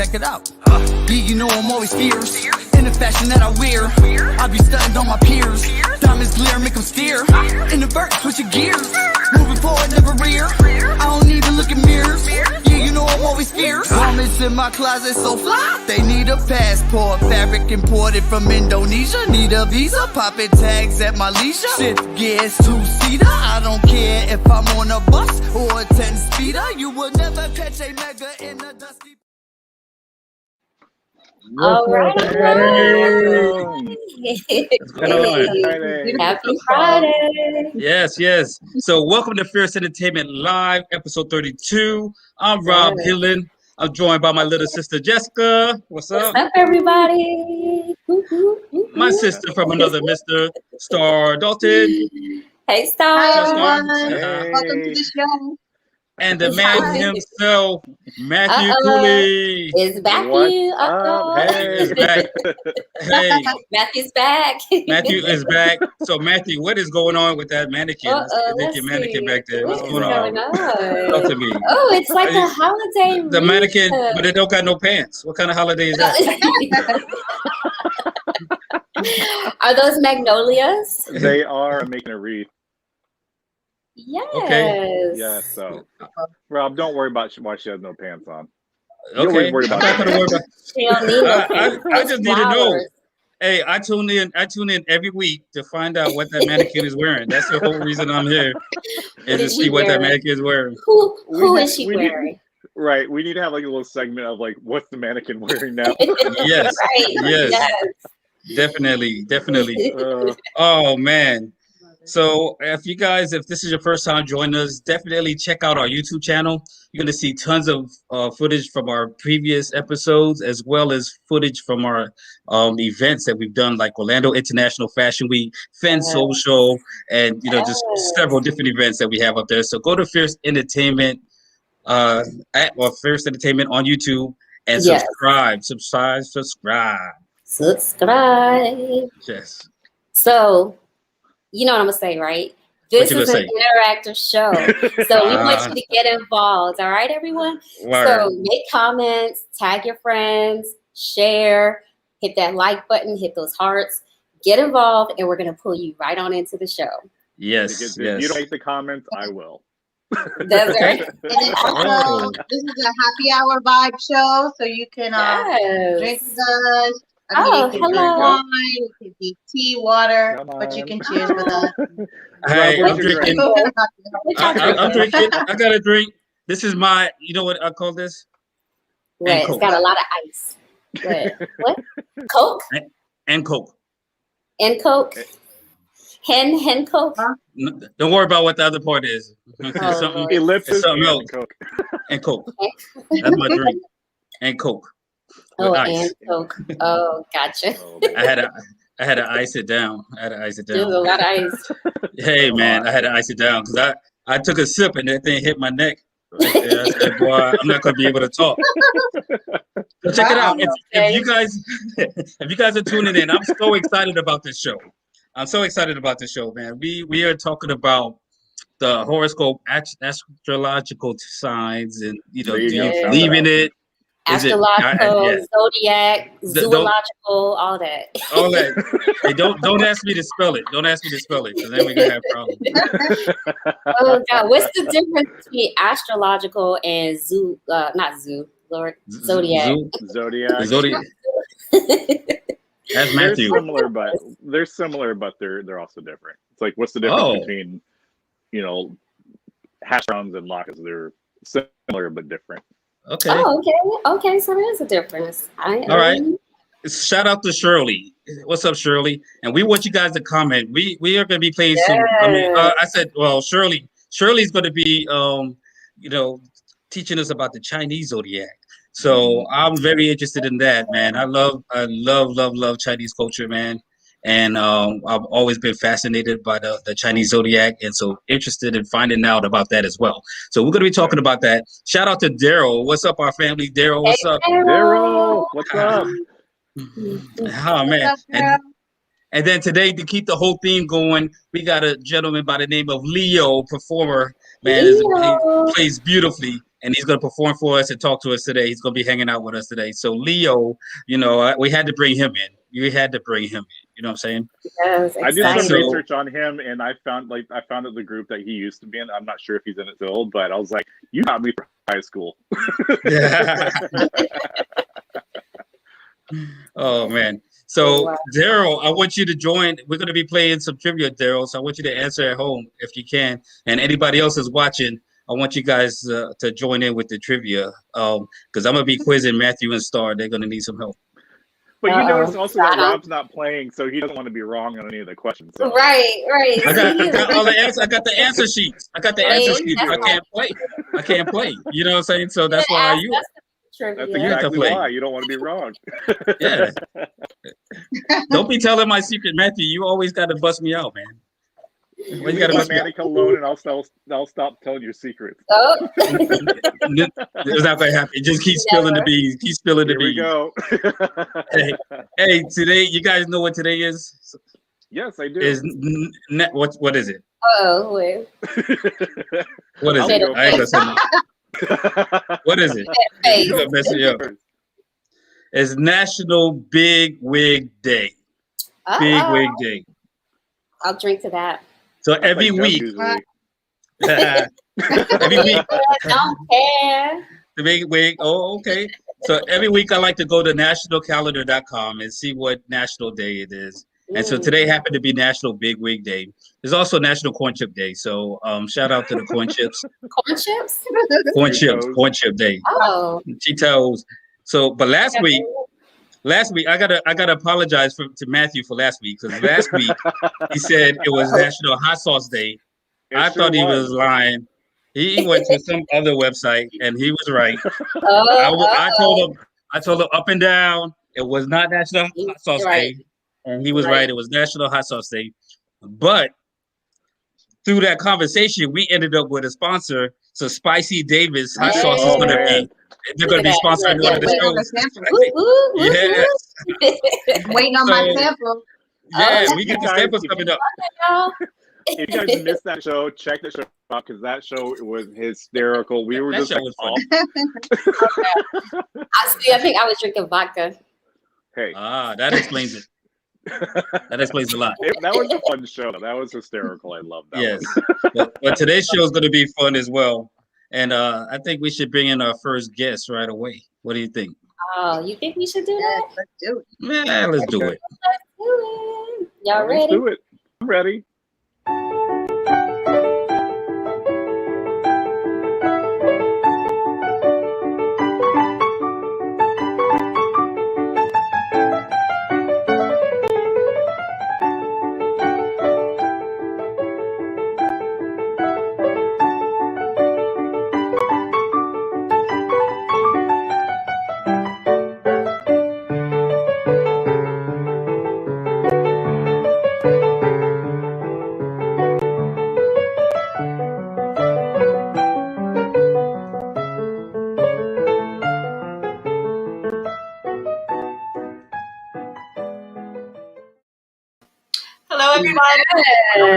check it out. Yeah, you know I'm always fierce in the fashion that I wear. I be stunting on my peers. Diamonds glare, make them steer. In the vert, switching gears. Moving forward, never rear. I don't need to look in mirrors. Yeah, you know I'm always fierce. Garments in my closet so fly. They need a passport. Fabric imported from Indonesia. Need a visa. Popping tags at my leisure. Shift gears, two-seater. I don't care if I'm on a bus or a 10-speeder. You will never catch a mega in a dusty. All right. Happy Friday. Yes. So welcome to Fierce Entertainment Live, episode 32. I'm Rob Henlon. I'm joined by my little sister, Jessica. What's up? What's up, everybody? My sister from another Mr. Starr Dalton. Hey, Starr. Hi, everyone. Hey. Welcome to the show. And the man himself, Matthew Cooley. Is back. Hey. He's back. Hey. Matthew's back. Matthew is back. So, Matthew, what is going on with that mannequin? Your mannequin back there. What's going on? Talk to me. Oh, it's like a holiday. The mannequin, but it don't got no pants. What kind of holiday is that? Are those magnolias? They are making a wreath. Yes. Okay. Yeah, so Rob, don't worry about why she has no pants on. Okay. Worry about I'm not gonna worry about. She don't need no pants. I just need to know. Hey, I tune in every week to find out what that mannequin is wearing. That's the whole reason I'm here, is to see what that mannequin is wearing. Who is she wearing? Right. We need to have like a little segment of like, what's the mannequin wearing now? Yes. Right. Yes. Definitely. Oh man. So if this is your first time joining us, definitely check out our YouTube channel. You're going to see tons of footage from our previous episodes, as well as footage from our events that we've done, like Orlando International Fashion Week, Fen Social, and just several different events that we have up there. So go to Fierce Entertainment Fierce Entertainment on YouTube and subscribe. Yes. So, you know what I'm going to say, right? This is an interactive show. So we want you to get involved. All right, everyone? So make comments, tag your friends, share, hit that like button, hit those hearts, get involved, and we're going to pull you right on into the show. Yes. If you don't make the comments, I will. That's right. And also, this is a happy hour vibe show, so you can drink with us. You can drink wine, you can drink tea, water, but you can cheers with us. Hey, I'm drinking. I'm drinking. I got a drink. This is my, you know what I call this? Right, it's got a lot of ice. What? Coke? And Coke. And Coke? Hen Coke? Don't worry about what the other part is. It's something else. And Coke. That's my drink. And Coke. And Coke. Oh, gotcha. I had to ice it down. There's a lot of ice. Hey man, I had to ice it down because I took a sip and that thing hit my neck. Right there. I said, boy, I'm not gonna be able to talk. So check it out. If you guys are tuning in, I'm so excited about this show. Man. We are talking about the horoscope, astrological signs, and do you believe in it? Astrological, zodiac, zoological, all that. All that. Hey, don't ask me to spell it. Because then we're gonna have problems. Oh God, what's the difference between astrological and zodiac? Zodiac. That's Matthew. They're similar, but they're also different. It's like, what's the difference between hash browns and latkes? They're similar but different. Okay. Oh, okay. So there is a difference. All right. Shout out to Shirley. What's up, Shirley? And we want you guys to comment. We are going to be playing some. I said, well, Shirley's going to be, teaching us about the Chinese zodiac. So I'm very interested in that, man. I love Chinese culture, man. And I've always been fascinated by the Chinese zodiac, and so interested in finding out about that as well. So we're going to be talking about that. Shout out to Daryl. What's up, our family? Daryl, what's up? Daryl, what's up? Oh, man. And then today, to keep the whole theme going, we got a gentleman by the name of Leo, performer. Man, he plays beautifully. and he's going to perform for us and talk to us today. He's going to be hanging out with us today. So Leo, we had to bring him in. You had to bring him in. You know what I'm saying? Yes, I did some research on him, and I found out the group that he used to be in. I'm not sure if he's in it still, but I was like, you got me for high school. Yeah. Oh man. So Daryl, I want you to join. We're going to be playing some trivia, Daryl. So I want you to answer at home if you can, and anybody else is watching. I want you guys to join in with the trivia because I'm going to be quizzing Matthew and Starr. They're going to need some help. But you notice also that Rob's not playing, so he doesn't want to be wrong on any of the questions. So. Right. I got all the answers. I got the answer sheets. I can't play. You know what I'm saying? So that's why That's exactly why you don't want to be wrong. Yeah. Don't be telling my secret, Matthew. You always got to bust me out, man. Well, you got to bust me out alone, and I'll stop telling your secrets. Oh. It's not going to happen. Just keep spilling the beans. Keep spilling the beans. Here we go. hey, today, you guys know what today is? Yes, I do. What is it? Oh, wait. What is it? I ain't gonna say nothing. What is it? You're gonna mess me up. It's National Big Wig Day. Big Wig Day. I'll drink to that. So every week. Every week. Don't care. The big wig. Oh, okay. So every week I like to go to nationalcalendar.com and see what national day it is. And so today happened to be National Big Wig Day. There's also National Corn Chip Day. So shout out to the corn chips. Corn chips? Corn chip day. Oh. Cheetos. So, but last week I gotta apologize to Matthew for last week, because last week he said it was National Hot Sauce Day. I thought he was lying. He went to some other website and he was right. I told him up and down it was not National Hot Sauce Day, and he was right. It was National Hot Sauce Day. But through that conversation, we ended up with a sponsor. So Spicy Davis Hot Sauce is going to be. They're going to be sponsoring one of the shows. Yes. Waiting on my sample. Yeah, we get the samples coming up. If you guys missed that show, check the show out, because that show was hysterical. We were just like, I think I was drinking vodka. Hey. That explains it. That explains a lot. That was a fun show. That was hysterical. I love that. Yes. But today's show is going to be fun as well. And I think we should bring in our first guest right away. What do you think? Oh, you think we should do that? Let's do it. Yeah, let's do it. Let's do it. Y'all ready? Let's do it. I'm ready. Hello, everybody.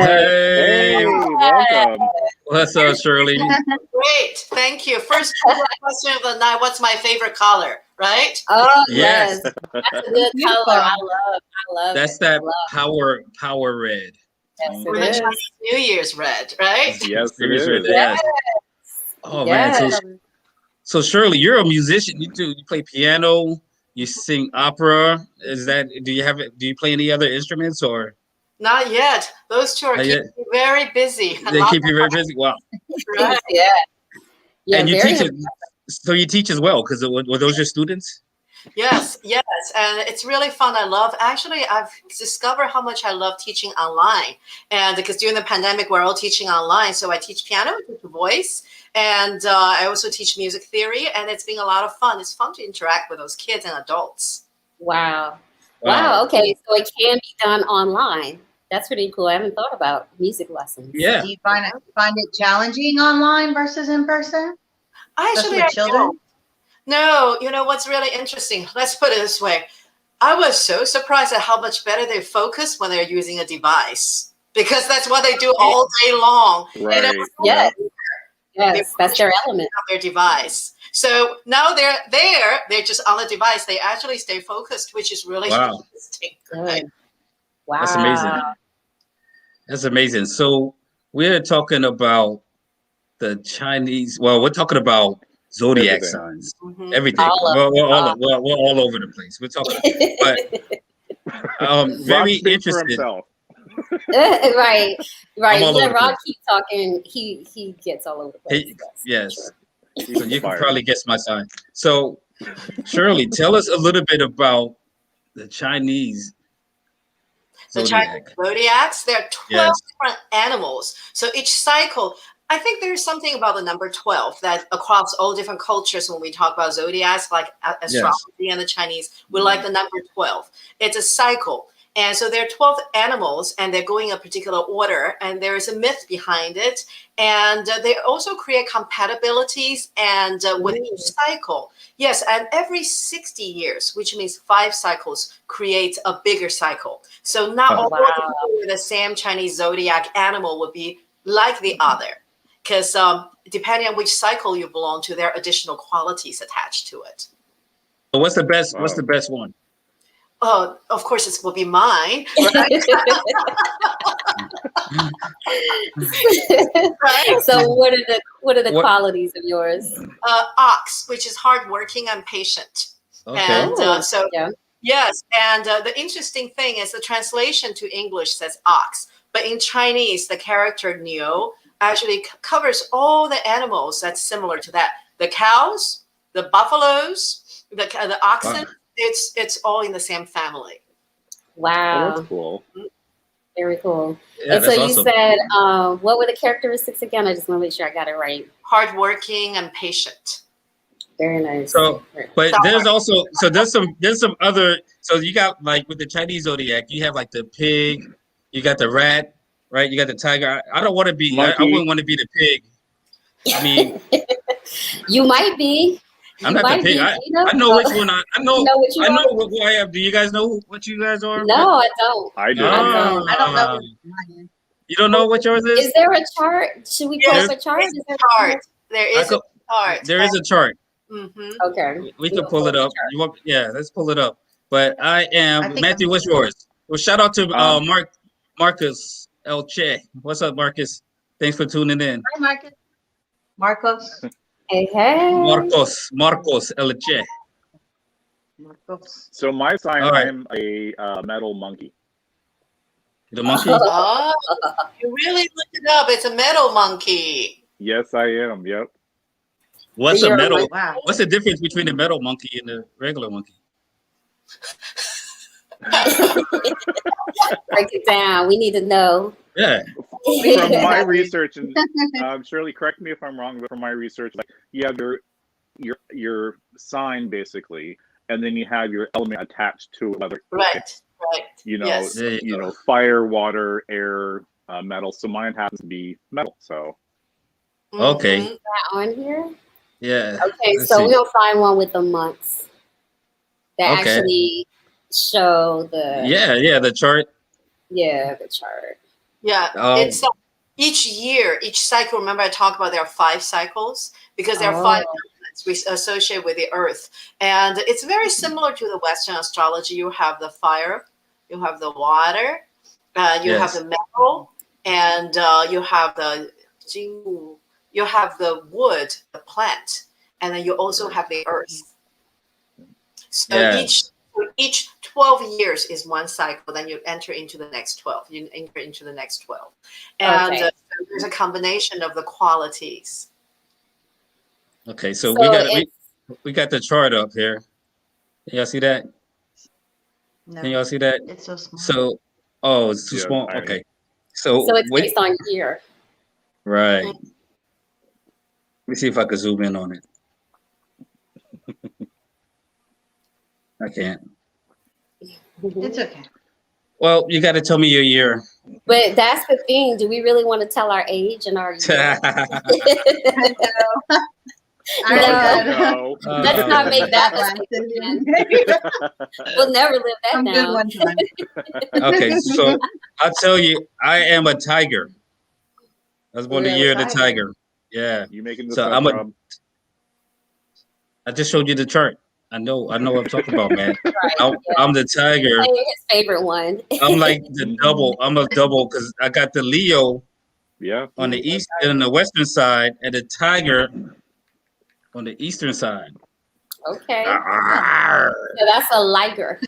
Hey, welcome. What's up, Shirley? Great, thank you. First question of the night: what's my favorite color? Right? Oh Yes. yes, that's a good color. I love. That's that power red. Yes, For it the is. Chinese New Year's red, right? Yes, it is. Yes. Oh man. So Shirley, you're a musician. You play piano. You sing opera. Do you play any other instruments or? Not yet. Those two are keeping me very busy. They keep you very busy. Wow. Right? Yeah. And you teach it. So you teach as well, because were those your students? Yes, and it's really fun. I've discovered how much I love teaching online, and because during the pandemic we're all teaching online, so I teach piano, I teach voice, and I also teach music theory, and it's been a lot of fun. It's fun to interact with those kids and adults. Wow. Okay, so it can be done online. That's pretty cool. I haven't thought about music lessons. Yeah. Do you find it challenging online versus in person? Actually, with children? No, you know what's really interesting? Let's put it this way. I was so surprised at how much better they focus when they're using a device, because that's what they do all day long. Right. Yeah. Yes, that's their element. Their device. So now they're there. They're just on the device. They actually stay focused, which is really interesting. Right? Wow, that's amazing. That's amazing. So we're talking about the Chinese. Well, we're talking about zodiac signs. Everything. We're all over the place. We're talking, but very interested. right. Let Rob keep talking. He gets all over the place. Yes. So you can probably guess my sign. So Shirley, tell us a little bit about the Chinese zodiac. The Chinese zodiacs. There are 12 different animals. So each cycle. I think there's something about the number 12 that across all different cultures, when we talk about zodiacs, like astrology and the Chinese, we like the number 12. It's a cycle. And so there are 12 animals, and they're going in a particular order, and there is a myth behind it. And they also create compatibilities and with each cycle. Yes, and every 60 years, which means 5 cycles, creates a bigger cycle. So not all the same Chinese zodiac animal would be like the other. Because depending on which cycle you belong to, there are additional qualities attached to it. So what's the best? What's the best one? Oh, of course, it will be mine. Right? Right? So what are the qualities of yours? Ox, which is hardworking and patient. Okay. And yes, and the interesting thing is the translation to English says ox, but in Chinese, the character Niu actually covers all the animals that's similar to that. The cows, the buffaloes, the oxen, it's all in the same family. Wow. Oh, that's cool. Very cool. Yeah, and so you awesome. said, what were the characteristics again? I just want to make sure I got it right. Hardworking and patient. Very nice. So, but there's also, there's some other, so you got like with the Chinese zodiac, you have like the pig, you got the rat, right? You got the tiger. I don't want to be, I wouldn't want to be the pig. I mean, you might be. I'm not the pig. I know which one I know. I know what I am. Do you guys know what you guys are? No, I don't. I do. I don't know. You don't know what yours is? Is there a chart? Should we pull up a chart? There is a chart. There is a chart. Mm-hmm. Okay. We can pull it up. You want? Yeah, let's pull it up. But I am Matthew. What's yours? Well, shout out to Marcus Elche. What's up, Marcus? Thanks for tuning in. Hi, Marcus. Marcos. Hey. Marcos Elche. Marcos. So my sign, All right. I'm a metal monkey. The monkey. Oh, you really looked it up. It's a metal monkey. Yes, I am. Yep. What's a metal? Wow. What's the difference between the metal monkey and the regular monkey? Break it down. We need to know. Yeah. From my research, and Shirley, correct me if I'm wrong, but from my research, like you have your sign basically, and then you have your element attached to it. Right. You know, Yes. you know, fire, water, air, metal. So mine happens to be metal. So. Okay. Is that on here? Yeah. Okay, Let's so see. we'll find one with the months that actually show the the chart. Yeah, the chart. Yeah, it's each year, each cycle. Remember, I talked about there are 5 cycles because there are 5 elements we associate with the earth, and it's very similar to the Western astrology. You have the fire, you have the water, you have the metal, and you have the you have the wood, the plant, and then you also have the earth. So each 12 years is one cycle. Then you enter into the next 12. You enter into the next 12, and so there's a combination of the qualities. Okay, so we got the chart up here. Can y'all see that? No. Can y'all see that? It's so small. So, it's too small. tiny. Okay, so it's based on year. Right. Let me see if I can zoom in on it. I can't. It's okay. Well, you got to tell me your year. But that's the thing. Do we really want to tell our age and our year? No. Let's not make that mistake. We'll never live that I'm down. good one time. Okay, so I'll tell you, I am a tiger. I was born the year of the tiger. Yeah. You making this So up, Rob? I just showed you the chart. I know what I'm talking about, man. I'm the tiger. His favorite one. I'm like the double. I'm a double because I got the Leo on the east and on the western side, and the tiger on the eastern side. Okay. So that's a liger.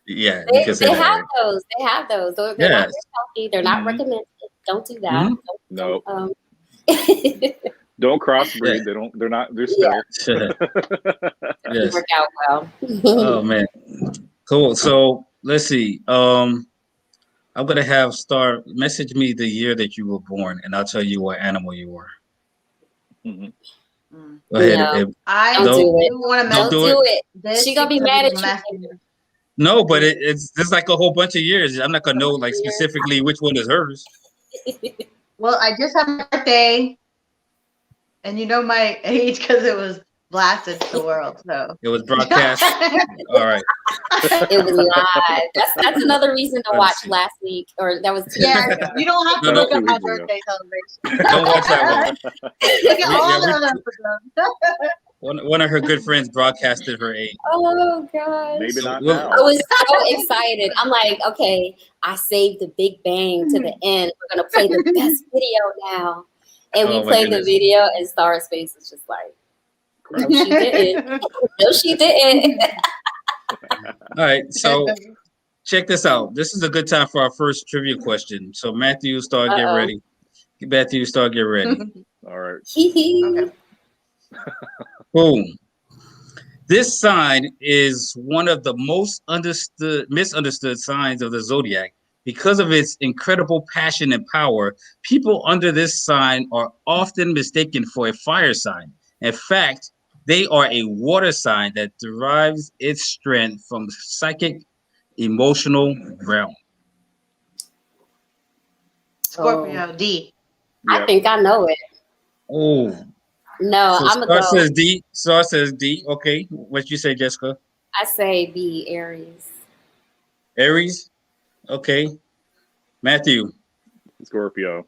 Yeah, they have those. They have those. They're not very healthy. They're not recommended. Don't do that. No. Don't crossbreed. They're not. They're sterile. Yes. Work out well. Oh man, cool. So let's see. I'm gonna have Starr message me the year that you were born, and I'll tell you what animal you were. Go ahead. No, I don't do it. Don't do it. She gonna be mad at you. No, but it's there's like a whole bunch of years. I'm not gonna know like specifically which one is hers. Well, I just had my birthday, and you know my age because it was blasted to the world. So it was broadcast. All right. It was live. That's another reason to watch last week, or that was. Yeah, you don't have to look up my birthday celebration. Don't watch that one. Look at all the episodes. One of her good friends broadcasted her age. Oh gosh. Maybe not now. I was so excited. I'm like, okay, I saved the Big Bang to the end. We're gonna play the best video now. And we played the video, and Starr's face is just like, no, she didn't. No, she didn't. All right, so check this out. This is a good time for our first trivia question. So Matthew, Starr, get ready. Matthew, Starr, get ready. All right. Okay. Boom. This sign is one of the most misunderstood signs of the zodiac. Because of its incredible passion and power, people under this sign are often mistaken for a fire sign. In fact, they are a water sign that derives its strength from psychic, emotional realm. Scorpio, D. I think I know it. Oh. No, so I'm gonna go. Says D. Starr says D. Okay. What you say, Jessica? I say B, Aries. Aries? Okay. Matthew? Scorpio.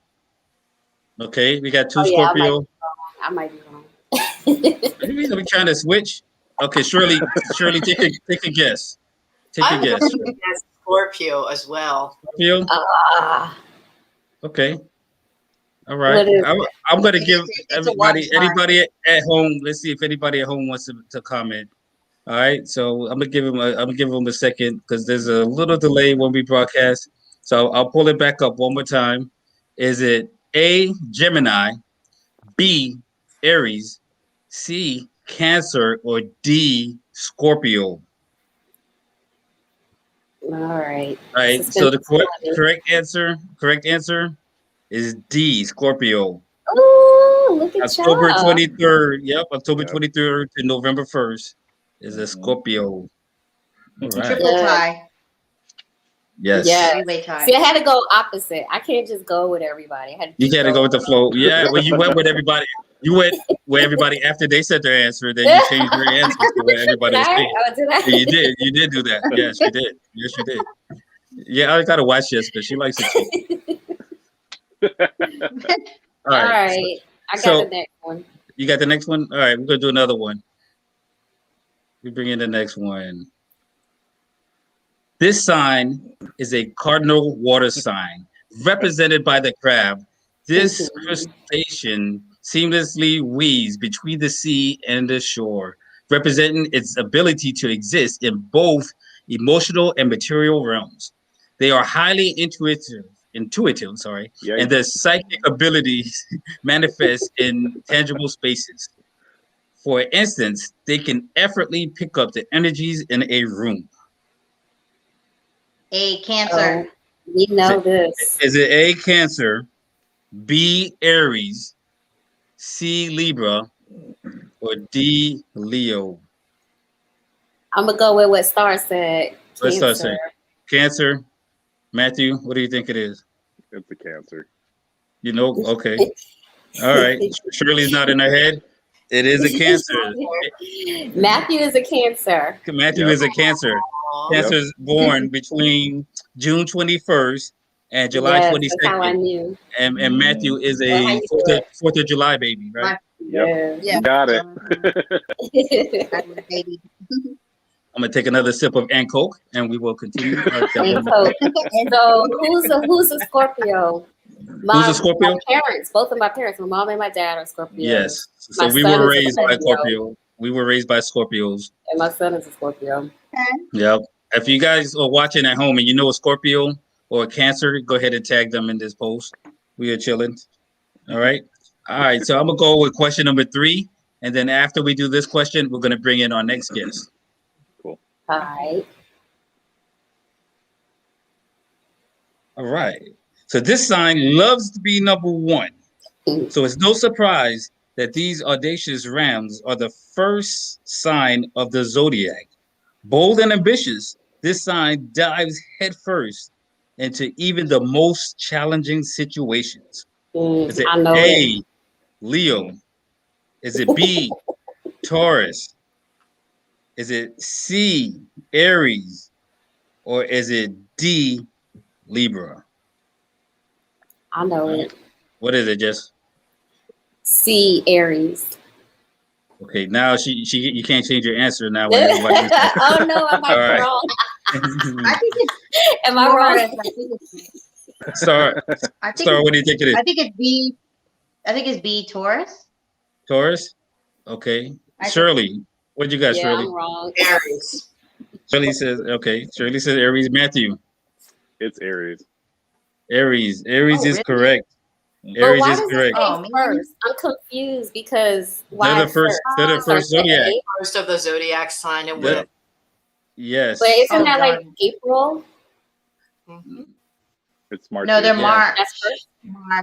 Okay. We got two Scorpio. I might be wrong. Are we trying to switch? Okay, Shirley, take a guess. Take a guess. Scorpio as well. Scorpio? Okay. All right. I'm going to give anybody at home. Let's see if anybody at home wants to comment. All right. So I'm gonna give him a second because there's a little delay when we broadcast. So I'll pull it back up one more time. Is it A, Gemini, B, Aries, C, Cancer, or D, Scorpio? All right. All right. So the correct answer is D, Scorpio. Oh, look at October 23rd. Yep, October 23rd to November 1st is a Scorpio. All right. Triple tie. Yes. Yeah. See, I had to go opposite. I can't just go with everybody. You got to go with the flow. Yeah, well, you went with everybody. You went with everybody after they said their answer. Then you changed your answer to what everybody was saying. Yeah, you did. You did do that. Yes, you did. Yes, you did. Yeah, I got to watch this because she likes it. All right. I got the next one. You got the next one? All right, we're going to do another one. We bring in the next one. This sign is a cardinal water sign represented by the crab. This crustacean seamlessly weaves between the sea and the shore, representing its ability to exist in both emotional and material realms. They are highly intuitive, and their psychic abilities manifest in tangible spaces. For instance, they can effortlessly pick up the energies in a room. A, Cancer. We know this. Is it A, Cancer, B, Aries, C, Libra, or D, Leo? I'm going to go with what Starr said. Let's start saying Cancer. Matthew, what do you think it is? It's a Cancer. You know? Okay. All right. Shirley's not in her head. It is a Cancer. Matthew is a Cancer. Matthew is a Cancer. Cancer is born between June 21st and July Yes, 22nd. that's how I knew. And Matthew is Well, how a you do it? 4th of July baby, right? Yep. Yeah. You got it. Baby. I'm gonna take another sip of and Coke, and we will continue. And so who's a Scorpio? Who's a Scorpio? My parents, both of my parents, my mom and my dad are Scorpios. Yes. So My we son were is a raised by Scorpio. Scorpio. We were raised by Scorpios. And my son is a Scorpio. Yep. If you guys are watching at home and you know a Scorpio or a Cancer, go ahead and tag them in this post. We are chilling. All right. All right. So I'm gonna go with question number 3, and then after we do this question, we're gonna bring in our next guest. Cool. All right. All right. So this sign loves to be number 1. So it's no surprise that these audacious rams are the first sign of the zodiac. Bold and ambitious, this sign dives headfirst into even the most challenging situations. Is it I know A, Leo? Is it B, Taurus? Is it C, Aries? Or is it D, Libra? I know it. What is it, Jess? C, Aries. Okay, now you can't change your answer now. When you're watching this. Oh no, am I All wrong? I think it's Am I wrong? Starr, what do you think it is? I think it's B. I think it's B, Taurus. Taurus? Okay. Shirley, what you got, Yeah, Shirley? I'm wrong. Aries. Shirley says, okay. Shirley says Aries. Matthew? It's Aries. Aries is really? correct. But Aries why is does correct. it say first? I'm confused because why They're the first. They're the first zodiac. First of the zodiac sign and Yeah. with. Yes. But isn't Oh, that like God. April? It's March. No, they're Yeah. March. That's first.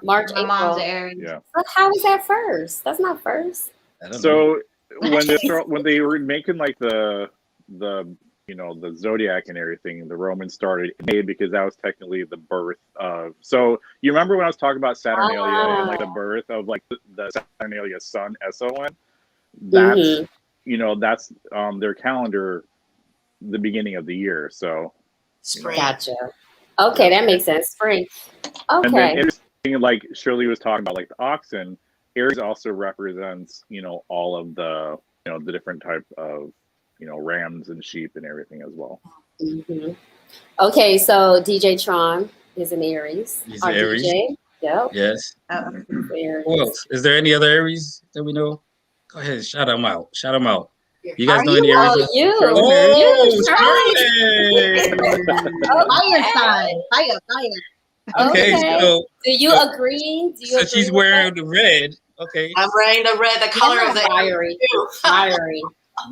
March, My mom's April. Aries. Yeah. But how is that first? That's not first. I don't know. So when they were making like the the zodiac and everything, the Romans started in May because that was technically the birth of. So you remember when I was talking about Saturnalia and like the birth of like the Saturnalia sun, SON? That's that's their calendar, the beginning of the year. So Spring. Gotcha. Okay, that makes sense. Spring. and then Okay. interesting, like Shirley was talking about, like the oxen, Aries also represents all of the the different type of rams and sheep and everything as well. Mhm. Okay, so DJ Tron is an Aries. He's Our an Aries. DJ. Yep. Yes. He's Aries. Who else? Is there any other Aries that we know? Go ahead, shout them out. Shout them out. You guys Are know you any Aries? Oh, you. Oh, You, Shirley! Fire sign. Fire. Okay, Okay. so Do you agree? Do you so agree she's with wearing the red. Okay. I'm wearing the red, the color of the fiery. too. Fiery.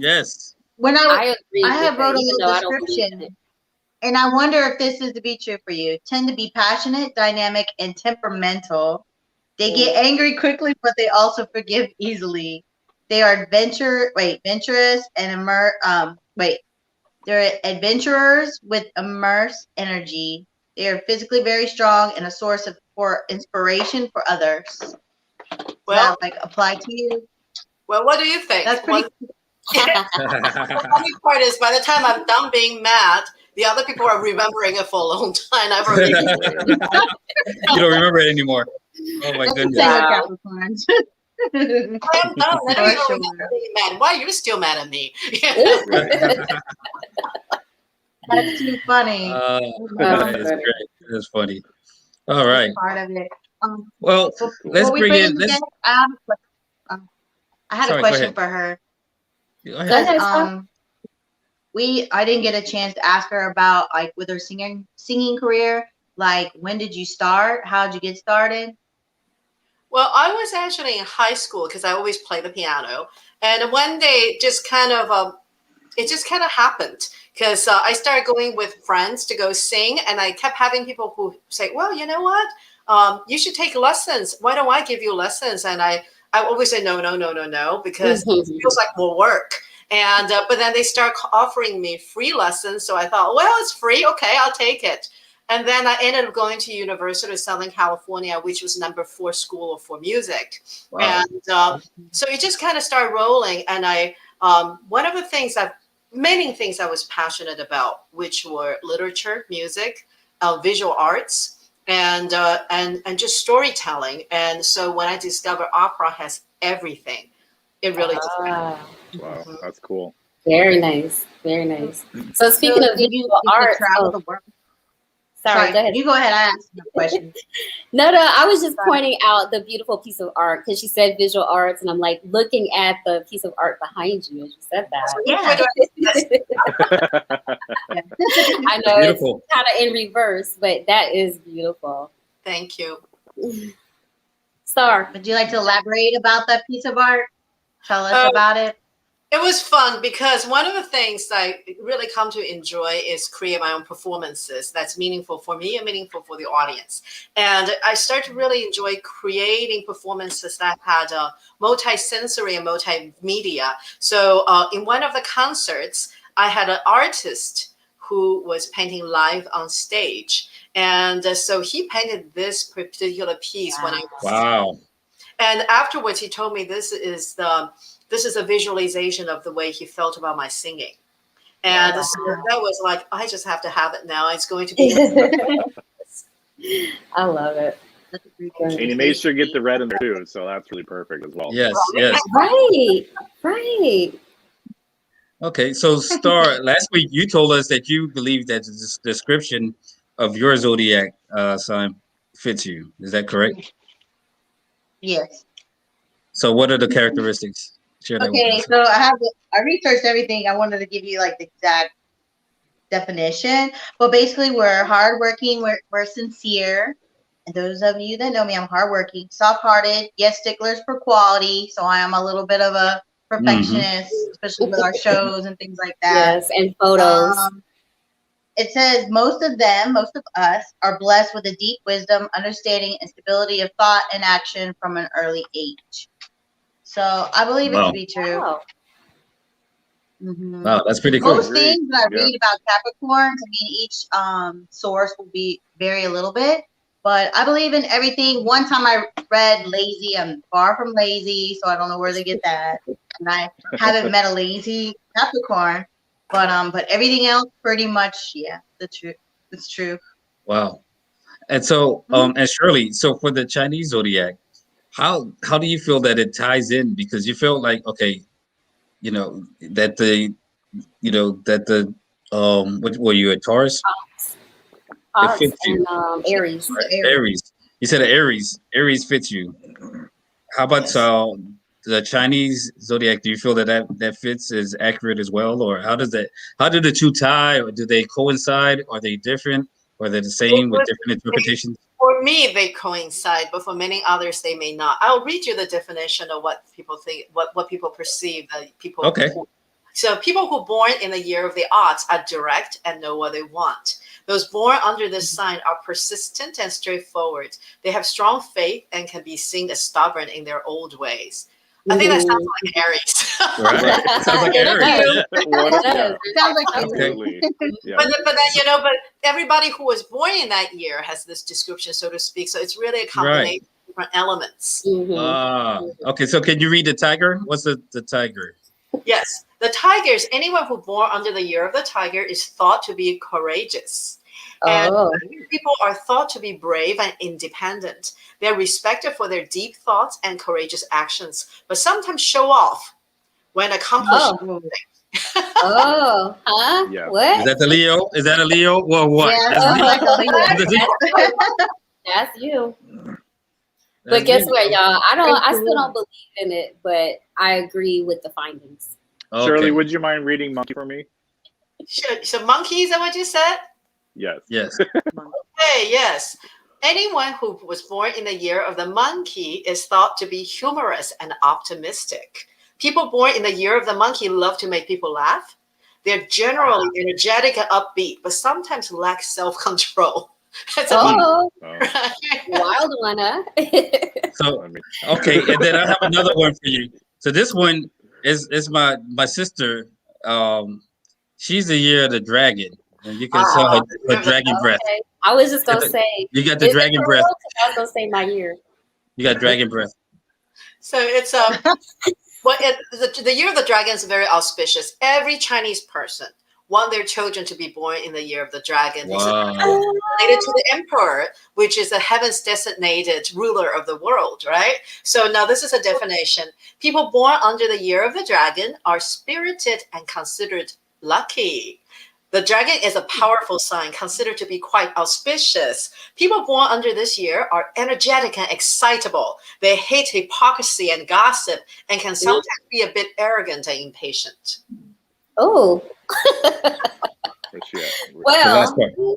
Yes. When I agree. I have with wrote that, a even little though I don't believe in description, it. and I wonder if this is to be true for you. Tend to be passionate, dynamic, and temperamental. They get angry quickly, but they also forgive easily. They are adventurous and they're adventurers with immersed energy. They are physically very strong and a source for inspiration for others. Well, Does that apply to you? well, what do you think? That's pretty. The funny part is, by the time I'm done being mad, the other people are remembering it for a long time. I've already. You don't remember it anymore. Oh my goodness. Wow. Capricorns. I'm done. I For don't sure. remember being mad. Why are you still mad at me? That's too funny. That is great. That's funny. All right. Part of it. Well, let's Before we bring bring in. the guest, I had Sorry, a go question ahead. for her. Go ahead. I didn't get a chance to ask her about like with her singing career. Like, when did you start? How did you get started? Well, I was actually in high school because I always play the piano, and one day it just kind of happened because I started going with friends to go sing, and I kept having people who say, "Well, you know what? You should take lessons. Why don't I give you lessons?" And I always say no because it feels like more work. And but then they start offering me free lessons, so I thought, well, it's free, okay, I'll take it. And then I ended up going to University of Southern California, which was number 4 school for music. Wow. And so it just kind of started rolling. And one of the things many things I was passionate about, which were literature, music, visual arts. and just storytelling. And so when I discovered opera has everything, it really does. Wow, that's cool. Very nice. Very nice. So speaking of visual art, travel the world? Sorry, go ahead. You go ahead. I asked you a question. No, I was just pointing out the beautiful piece of art because she said visual arts, and I'm like looking at the piece of art behind you as you said that. I know beautiful. It's kind of in reverse, but that is beautiful. Thank you. Starr, Would you like to elaborate about that piece of art? Tell us about it. It was fun because one of the things I really come to enjoy is create my own performances that's meaningful for me and meaningful for the audience. And I started to really enjoy creating performances that had multi-sensory and multimedia. So in one of the concerts, I had an artist who was painting live on stage. And so he painted this particular piece when I was Wow. And afterwards, he told me this is a visualization of the way he felt about my singing. And so that was like, I just have to have it now. It's going to be. I love it. And you made sure to get the red in there too, so that's really perfect as well. Yes, yes. Right. Okay, so Starr, last week you told us that you believe that the description of your zodiac sign fits you. Is that correct? Yes. So what are the characteristics? Share that with Okay, us. so I researched everything. I wanted to give you like the exact definition, but basically we're hardworking, we're sincere, and those of you that know me, I'm hardworking, soft-hearted, yes, sticklers for quality. So I am a little bit of a perfectionist, especially with our shows and things like that. Yes, and photos. It says most of us are blessed with a deep wisdom, understanding, and stability of thought and action from an early age. So I believe it to be true. Wow. Mm-hmm. Wow, that's pretty cool. Most things that I read about Capricorns, I mean, each source will vary a little bit, but I believe in everything. One time I read lazy. I'm far from lazy, so I don't know where to get that. And I haven't met a lazy Capricorn, but everything else pretty much, yeah, it's true. Wow. And so, and Shirley, so for the Chinese zodiac, how do you feel that it ties in? Because you feel like, okay, that what were you, a Taurus? Taurus It fits you. and Aries. Aries. You said Aries. Aries fits you. How about the Chinese zodiac? Do you feel that fits is accurate as well, or how do the two tie, or do they coincide? Are they different? Or are they the same with different interpretations? For me, they coincide, but for many others, they may not. I'll read you the definition of what people think, what people perceive that people. Okay. So people who are born in the year of the odds are direct and know what they want. Those born under this sign are persistent and straightforward. They have strong faith and can be seen as stubborn in their old ways. I think that sounds like Aries. Right. Sounds like Aries. Sounds like Absolutely. Yeah. But everybody who was born in that year has this description, so to speak. So it's really a combination of different elements. Okay, so can you read the tiger? What's the tiger? Yes. The tigers, anyone who born under the year of the tiger is thought to be courageous. And people are thought to be brave and independent. They're respected for their deep thoughts and courageous actions, but sometimes show off when accomplishing something. Yeah. What? Is that the Leo? Is that a Leo? Well, what? Yeah, That's Leo. That's you. But guess what, y'all? I still don't believe in it, but I agree with the findings. Okay. Shirley, would you mind reading Monkey for me? Sure. So monkey, is that what you said? Yes. Yes. Hey, yes. Anyone who was born in the year of the monkey is thought to be humorous and optimistic. People born in the year of the monkey love to make people laugh. They're generally energetic and upbeat, but sometimes lack self-control. Wild one, huh? So, okay, and then I have another one for you. So this one is my sister. She's the year of the dragon. And you can tell her dragon breath. I was just gonna say you got the dragon breath. I was gonna say my year. You got dragon breath. So it's the year of the dragon is very auspicious. Every Chinese person want their children to be born in the year of the dragon. Wow. Related to the emperor, which is the heaven's designated ruler of the world, right? So now this is a definition. People born under the year of the dragon are spirited and considered lucky. The dragon is a powerful sign, considered to be quite auspicious. People born under this year are energetic and excitable. They hate hypocrisy and gossip and can sometimes be a bit arrogant and impatient. Oh. Well,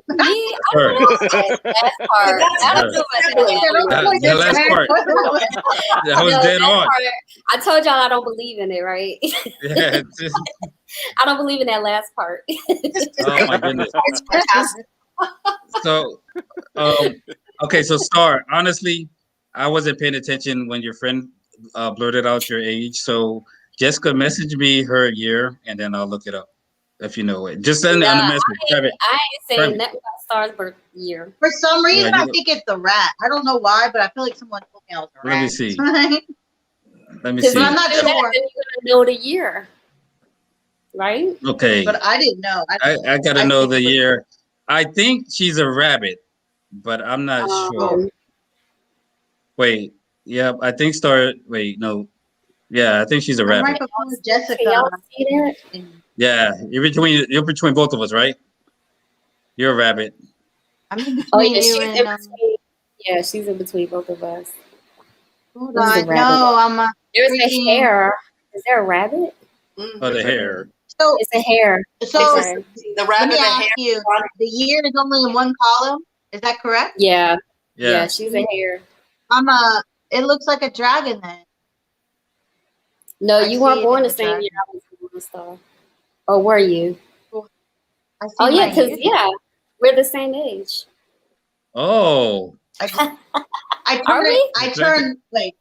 me, I don't know that last part. The last part. That was dead on. I told y'all I don't believe in it, right? Yeah, I don't believe in that last part. oh my goodness. It's fantastic. So, okay, so Starr, honestly, I wasn't paying attention when your friend blurted out your age. So Jessica messaged me her year, and then I'll look it up if you know it. Just send it on the message. I ain't saying that about Starr's birth year. For some reason, I think it's the rat. I don't know why, but I feel like someone told me I was a rat. Let me see. Let me Because see. I'm not sure. You're gonna know the year, right? Okay, But I didn't know. I gotta know the year. I think she's a rabbit, but I'm not sure. Wait, yeah, I think Starr. Wait, no, yeah, I think she's a I'm rabbit. right before Jessica. Can y'all see that? Yeah, you're between both of us, right? You're a rabbit. I'm in between Oh yeah, she's you in and. between. Yeah, she's in between both of us. Hold Who's the on. rabbit? No, I'm a. There's freaking- a hair. Is there a rabbit? Oh, the hair. So, It's a hair. so Okay. The let rabbit, me the ask hair. you: the year is only in one column. Is that correct? Yeah. Yeah. Yeah, she's a hair. I'm a. It looks like a dragon then. No, I you see weren't it born in the the same dragon. year I was born, Starr. Or were you? I see Oh yeah, my because year. we're the same age. Oh. I Are we? turned. Wait.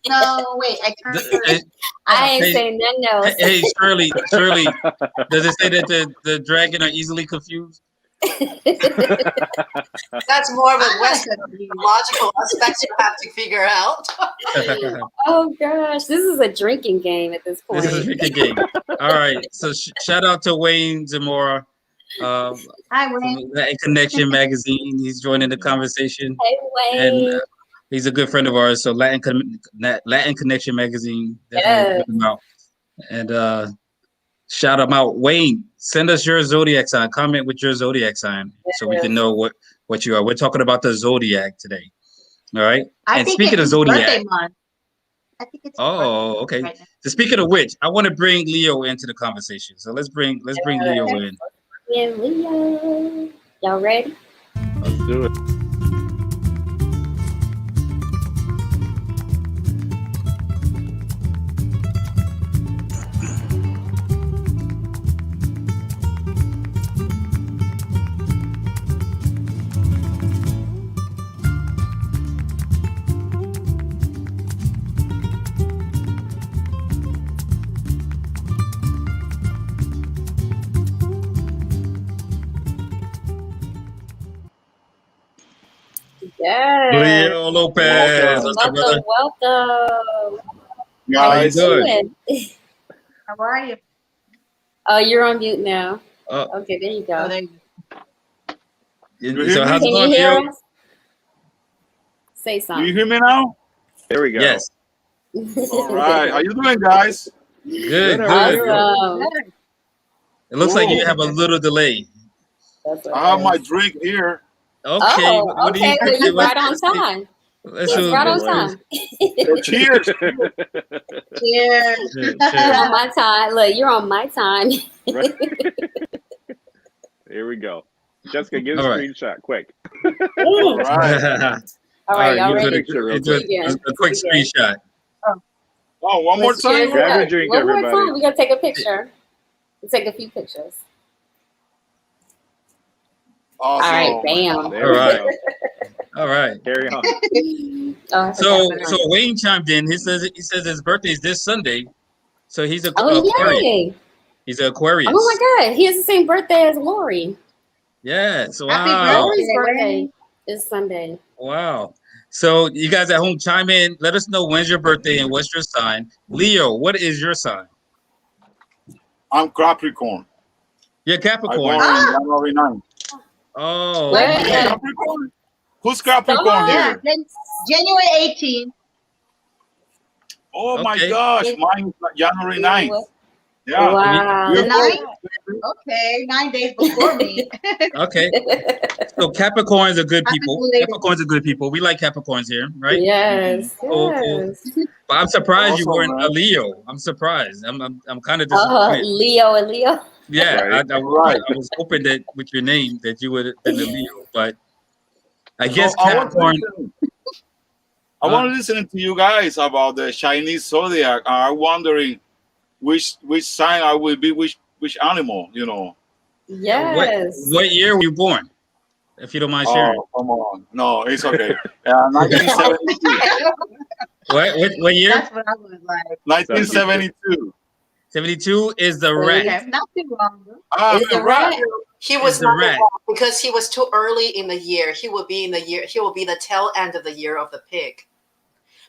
No, wait. I turned. I ain't Hey, saying nothing else. Hey, Shirley, does it say that the dragon are easily confused? That's more of a I'm not Western confused. logical aspect you have to figure out. Oh gosh, this is a drinking game at this point. This is a drinking game. All right. So shout out to Wayne Zamora, Hi, Wayne. from Latin Connection magazine. He's joining the conversation, Hey and Wayne. he's a good friend of ours. So Latin Connection magazine, definitely Yes. check him out. And shout him out, Wayne. Send us your zodiac sign. Comment with your zodiac sign so we can know what you are. We're talking about the zodiac today. All right. I And think speaking it's of zodiac, birthday month. I think it's. oh, okay. Right now. So speaking of which, I want to bring Leo into the conversation. So let's bring Leo in. Yeah, Leo. Y'all ready? Let's do it. Yes. Leo Lopez. What's up, brother? Welcome. How you How you doing? doing? How are you? Oh, you're on mute now. Oh, Okay, there you Oh, go. there you go. so how's it Can you going, hear Leo? us? Say Do you something. hear me now? There we go. Yes. All right. How you doing, guys? Good, Good, good. Awesome. It looks like you Cool. have a little delay. That's I have my okay. drink here. Okay. Oh, what do okay. Well, you right on let's see. time. Let's It's do right on this. time. So cheers. Cheers. Cheers, You're cheers. on my time. Look, you're on my time. Right. Here we go. Jessica, give a All right. screenshot quick. All right. All right, y'all you ready? do real you do quick. a quick screenshot. Oh, one more Let's cheers time. Grab it your up. drink, One more everybody. time. We gotta take a picture. We'll take a few pictures. All right, Awesome. bam. There All we right. go. All right. Carry on. Oh, I So forgot. so Wayne chimed in. He says his birthday is this Sunday. So he's a Oh Aquarius. yay! He's an Aquarius. Oh my God, he has the same birthday as Lori. Yes. Happy Wow. Lori's birthday, birthday Wayne. is Sunday. Wow. So you guys at home chime in. Let us know when's your birthday and what's your sign. Leo, what is your sign? I'm Capricorn. You're I Capricorn. born in January 9th. Oh, Where okay. at? Capricorn? Who's Capricorn Someone- Yeah, here? then January 18th. Oh my Okay. gosh, mine is January 9th. Yeah. Wow. The We're 9th? Okay, 9 days before me. Okay. So Capricorns are good Happy people. belated. Capricorns are good people. We like Capricorns here, right? Yes. Cool, cool. Yes. But I'm surprised you Awesome, weren't man. a Leo. I'm surprised. I'm kind of Oh, disappointed. Leo and Leo. Yeah, Right. I Right. was hoping that with your name that you would have been a Leo, but I So guess I was Capricorn. listening- I was listening to you guys about the Chinese zodiac. I'm wondering which sign I will be, which animal, you know. Yes. What year were you born? If you don't mind sharing. Oh, come on. No, it's okay. 1972. What year? That's what I was like. 1972. 72 is the rat. Okay, not too long. Ah, It's the right. rat. He was the not rat. wrong because he was too early in the year. He will be in the year. He will be the tail end of the year of the pig,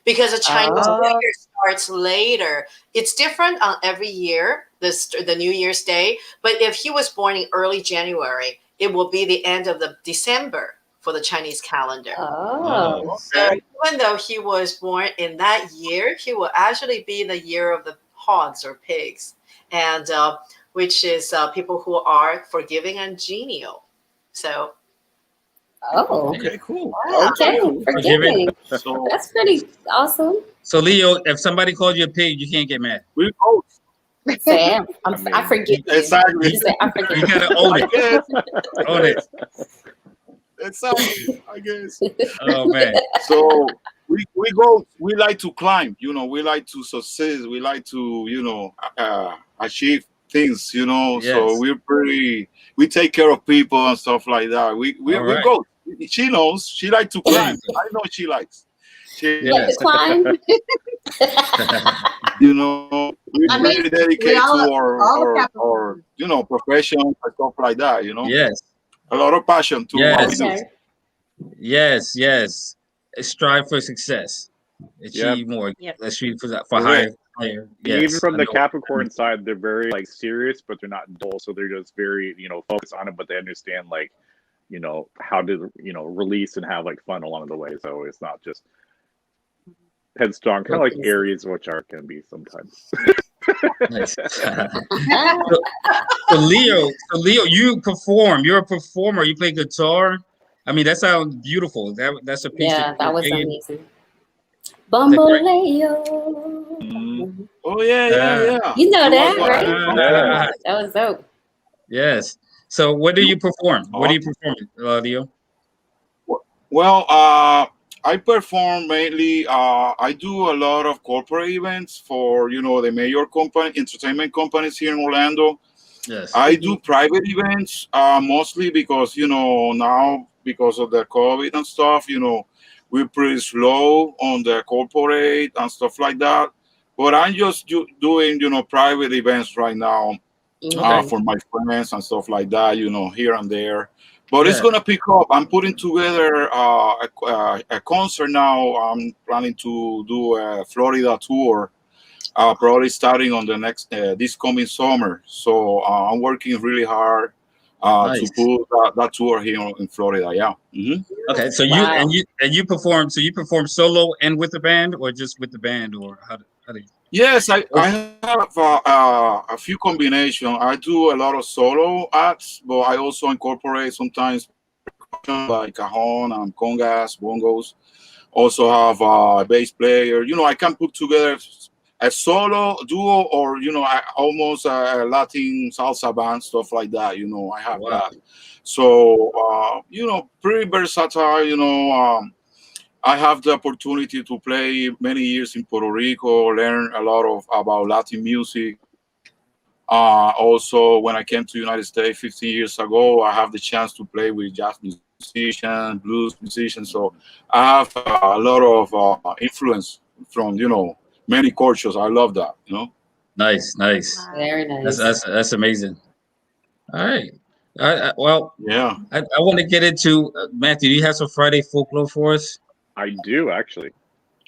because the Chinese Oh. New Year starts later. It's different on every year. The New Year's Day, but if he was born in early January, it will be the end of the December for the Chinese calendar. Oh. So even though he was born in that year, he will actually be the year of the hogs or pigs, and which is people who are forgiving and genial. So Oh. Okay, cool. Okay. Forgiving. So That's pretty awesome. So Leo, if somebody called you a pig, you can't get mad. we go. Sam, I forgive you. Exactly. You say, I forgive You you. gotta own I it. guess. Own it. Exactly. I guess. Oh man. So we go. We like to climb. You know, we like to succeed. We like to achieve things. You know, so Yes. we're pretty. We take care of people and stuff like that. We All right. go. She knows. She likes to climb. I know she likes. She, You like to climb? you know, we're I mean, really dedicated all to our Capricorns. profession and stuff like that. You know, Yes. a lot of passion to what we Yes. do. Okay. Yes. Strive for success. Achieve more. Yep. Let's strive for Right. higher. Even Yes. from I the know. Capricorn side, they're very like serious, but they're not dull. So they're just very, focused on it, but they understand like, how to, release and have like fun along the way. So it's not just headstrong, kind of like Aries, which can be sometimes. Nice. So Leo, you perform. You're a performer. You play guitar. I mean, that sounds beautiful. That's a piece. Yeah, that was created. amazing. Bamboleo. Oh yeah. You know that, Yeah. right? Yeah. That was dope. Yes. So, what do you perform? What do you perform, Leo? Well, I perform mainly. I do a lot of corporate events for the major entertainment companies here in Orlando. Yes. I do private events mostly because now because of the COVID and stuff. We're pretty slow on the corporate and stuff like that. But I'm just doing private events right now. Okay. For my friends and stuff like that, here and there. But it's Yeah. gonna pick up. I'm putting together a concert now. I'm planning to do a Florida tour, probably starting on the next this coming summer. So I'm working really hard Nice. to put that tour here in Florida. Yeah. Okay. So Wow. you perform. So you perform solo and with the band, or just with the band, or how do you? Yes, I have a few combinations. I do a lot of solo acts, but I also incorporate sometimes like cajon and congas, bongos. Also have a bass player. I can put together a solo duo or almost a Latin salsa band, stuff like that. I have Wow. that. So pretty versatile. I have the opportunity to play many years in Puerto Rico, learn a lot about Latin music. Also, when I came to the United States 15 years ago, I have the chance to play with jazz musicians, blues musicians. So I have a lot of influence from many cultures. I love that. Nice. Very nice. That's amazing. All right. Well, Yeah. I want to get into Matthew. Do you have some Friday folklore for us? I do actually.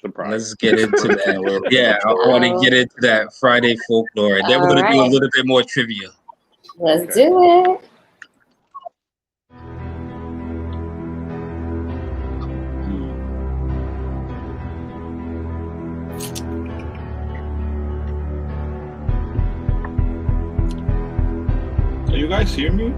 Surprise. Let's get into that. Yeah, I want to get into that Friday folklore. And then we're going to do a Alright. little bit more trivia. Let's do it. Can you guys hear me?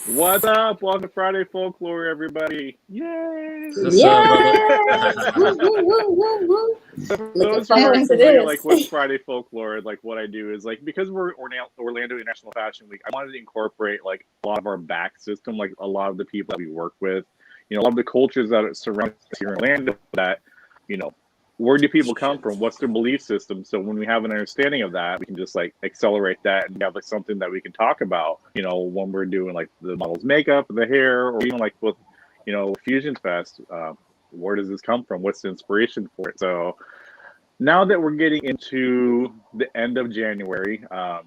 What's up? Welcome to Friday Folklore, everybody. Yay! What's up, brother? Looking forward to this. Like, what's Friday Folklore? Like, what I do is, like, because we're Orlando International Fashion Week, I wanted to incorporate, like, a lot of our back system, like, a lot of the people that we work with, you know, a lot of the cultures that surround us here in Orlando that, you know, where do people come from? What's their belief system? So when we have an understanding of that, we can just like accelerate that and have like something that we can talk about, you know, when we're doing like the model's makeup, the hair, or even like with, you know, Fusion Fest, where does this come from? What's the inspiration for it? So now that we're getting into the end of January, as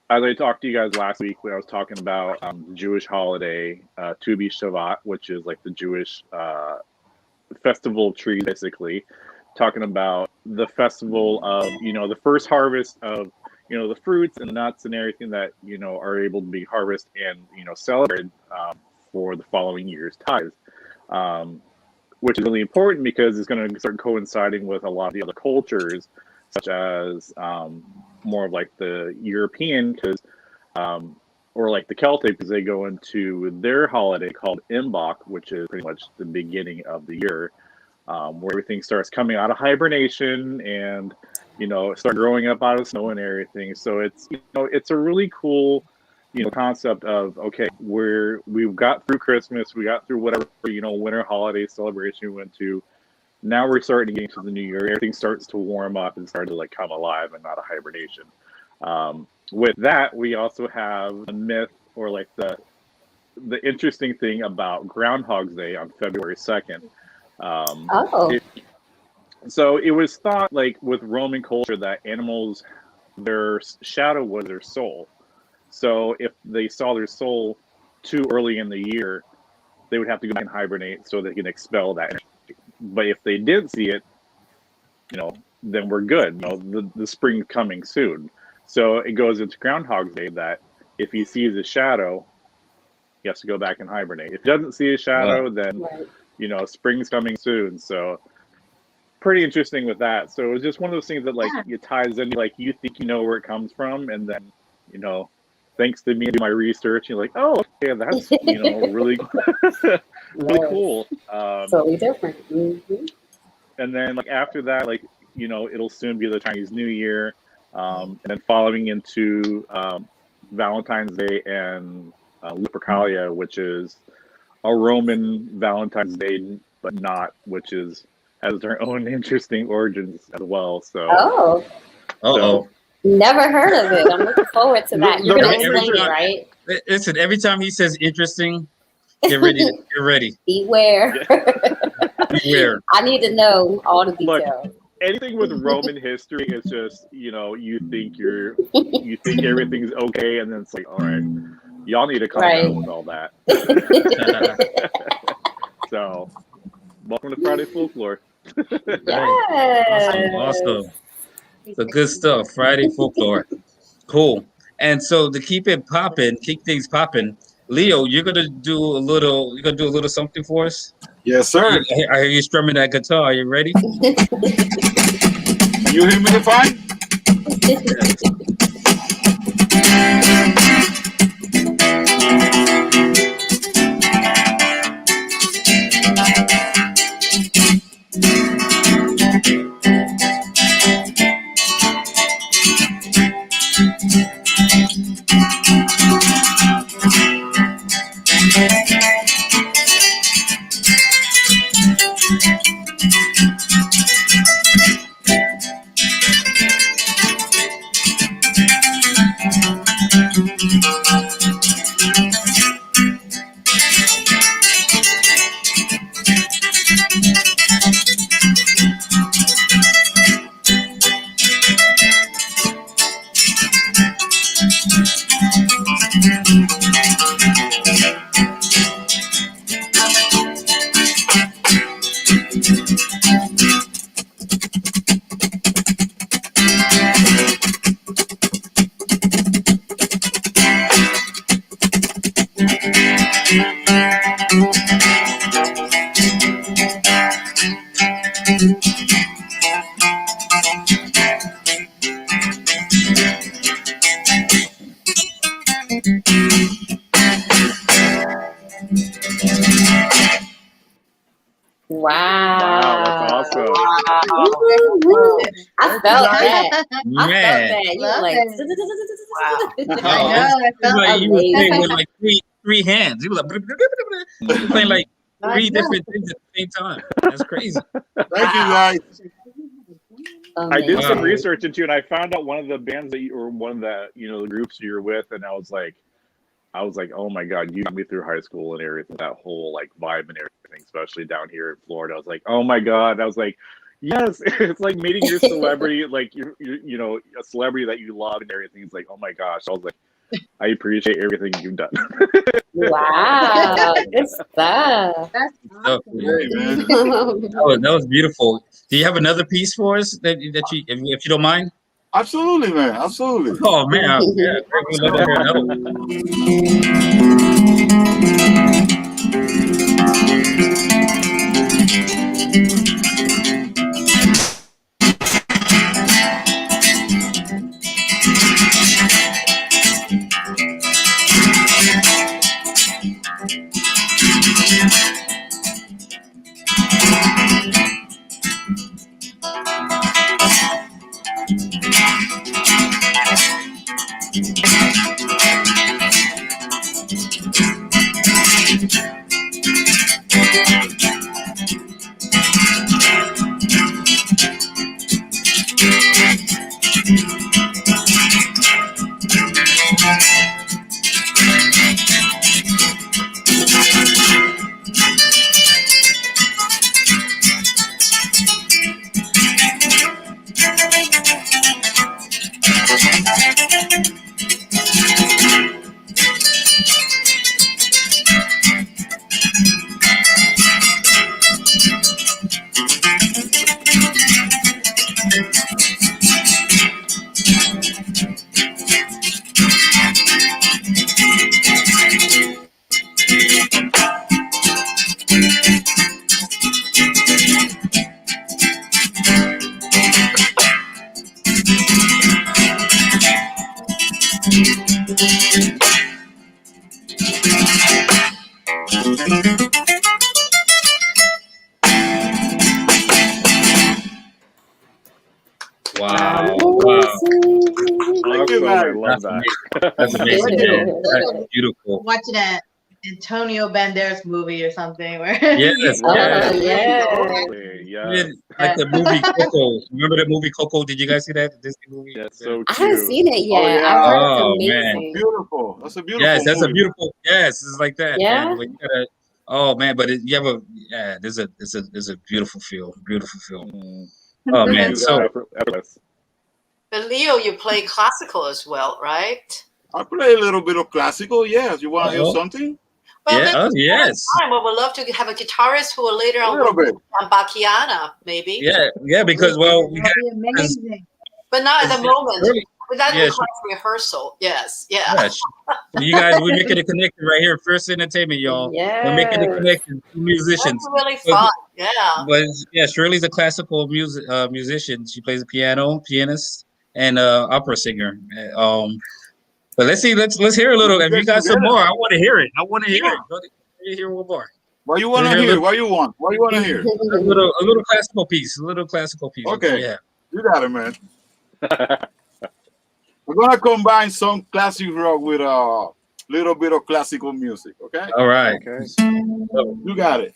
I talked to you guys last week when I was talking about the Jewish holiday, Tu B'Shavat, which is like the Jewish festival tree, basically talking about the festival of, you know, the first harvest of, you know, the fruits and the nuts and everything that, you know, are able to be harvested and, you know, celebrated for the following year's tithes, which is really important because it's going to start coinciding with a lot of the other cultures, such as more of like the European, because or like the Celtic, because they go into their holiday called Imbolc, which is pretty much the beginning of the year, where everything starts coming out of hibernation and, you know, start growing up out of snow and everything. So it's, you know, it's a really cool, you know, concept of, okay, we've got through Christmas, we got through whatever, you know, winter holiday celebration we went to. Now we're starting to get into the new year. Everything starts to warm up and start to like come alive and out of hibernation. With that, we also have a myth, or like the interesting thing about Groundhog's Day on February 2nd. So it was thought, like with Roman culture, that animals, their shadow was their soul. So if they saw their soul too early in the year, they would have to go back and hibernate so they can expel that energy. But if they did see it, you know, then we're good. You know, the spring's coming soon. So it goes into Groundhog's Day that if he sees a shadow, he has to go back and hibernate. If he doesn't see a shadow, then, you know, spring's coming soon. So pretty interesting with that. So it was just one of those things that like it ties in, like you think you know where it comes from, and then, you know, thanks to me and do my research, you're like, oh, okay, that's, you know, really, really cool. Totally different. Mm-hmm. And then like after that, like, you know, it'll soon be the Chinese New Year. And then following into Valentine's Day and Lupercalia, which is a Roman Valentine's Day, but not, which has their own interesting origins as well. So, never heard of it. I'm looking forward to that. You're going to explain it, right? Listen, every time he says interesting, get ready. Get ready. Beware. Beware. I need to know all the details. Look, anything with Roman history is just, you know, you think everything's okay, and then it's like, all right, y'all need to calm down with all that. So, welcome to Friday Folklore. Awesome. So good stuff. Friday Folklore. Cool. And so to keep things popping, Leo, you're gonna do a little something for us? Yes, sir. I hear you strumming that guitar. Are you ready? You hear me fine? Wow. That's awesome. Woo-hoo. I felt that. I felt Man, that. You were Love like, it. no, I know. I it's felt like you were playing amazing. with like three hands. You were like, you were playing like I three know. different things at the same time. That's crazy. Thank you, guys. I did some Wow. research into it, and I found out one of the bands that you, or one of the, the groups you're with, and I was like, oh my God, you got me through high school and everything, that whole like vibe and everything, especially down here in Florida. I was like, oh my God. I was like, yes, it's like meeting your celebrity, like a celebrity that you love and everything. It's like, oh my gosh. I was like, I appreciate everything you've done. Wow. Good stuff. That's So, awesome. Hey, man. that was beautiful. Do you have another piece for us that you, if you don't mind? Absolutely, man. Absolutely. Oh man, yeah, we'd love to hear another one. Wow, wow, Thank you, Awesome. I man. love that's that. amazing. That's amazing, man. That's beautiful. Watching an Antonio Banderas movie or something where Yes, Oh, yes. yeah. Totally, Yeah, yes. like the movie Coco. Remember the movie Coco? Did you guys see that? This movie? That's so I haven't cute. seen it Oh, yet. yeah. I heard Oh, it's man. amazing. Beautiful. That's a beautiful Yes, that's a movie. beautiful. Yes, it's like that. Yeah? And when you gotta, oh man, but you have a yeah. There's a beautiful feel. Beautiful feel. Mm. Oh Thank man. you. So Effortless. But Leo, you play classical as well, right? I play a little bit of classical. Yes. You want to hear Uh-oh. something? Well, yeah. maybe Oh yes. time we would love to have a guitarist who will later A on little work bit. on Bacchiana, maybe. Yeah. Yeah. Because well, we got that'd be amazing. But not at the moment. early. But that Yeah, requires rehearsal. Yes. Yeah. Yeah. You guys, we're making a connection right here. First Entertainment, y'all. We're making a Yes. connection. Two musicians. That's really But- fun. Yeah. But yeah, Shirley's a classical musician. She plays the pianist, and opera singer. But let's see. Let's hear a little. If you got some more, I want to hear it. I want to hear it. Let me hear one more. What you want to Hear a hear? little- What you want? What you want to hear? A little classical piece. A little classical piece. Okay. Yeah. You got it, man. We're gonna combine some classic rock with a little bit of classical music. Okay. All right. Okay. You got it.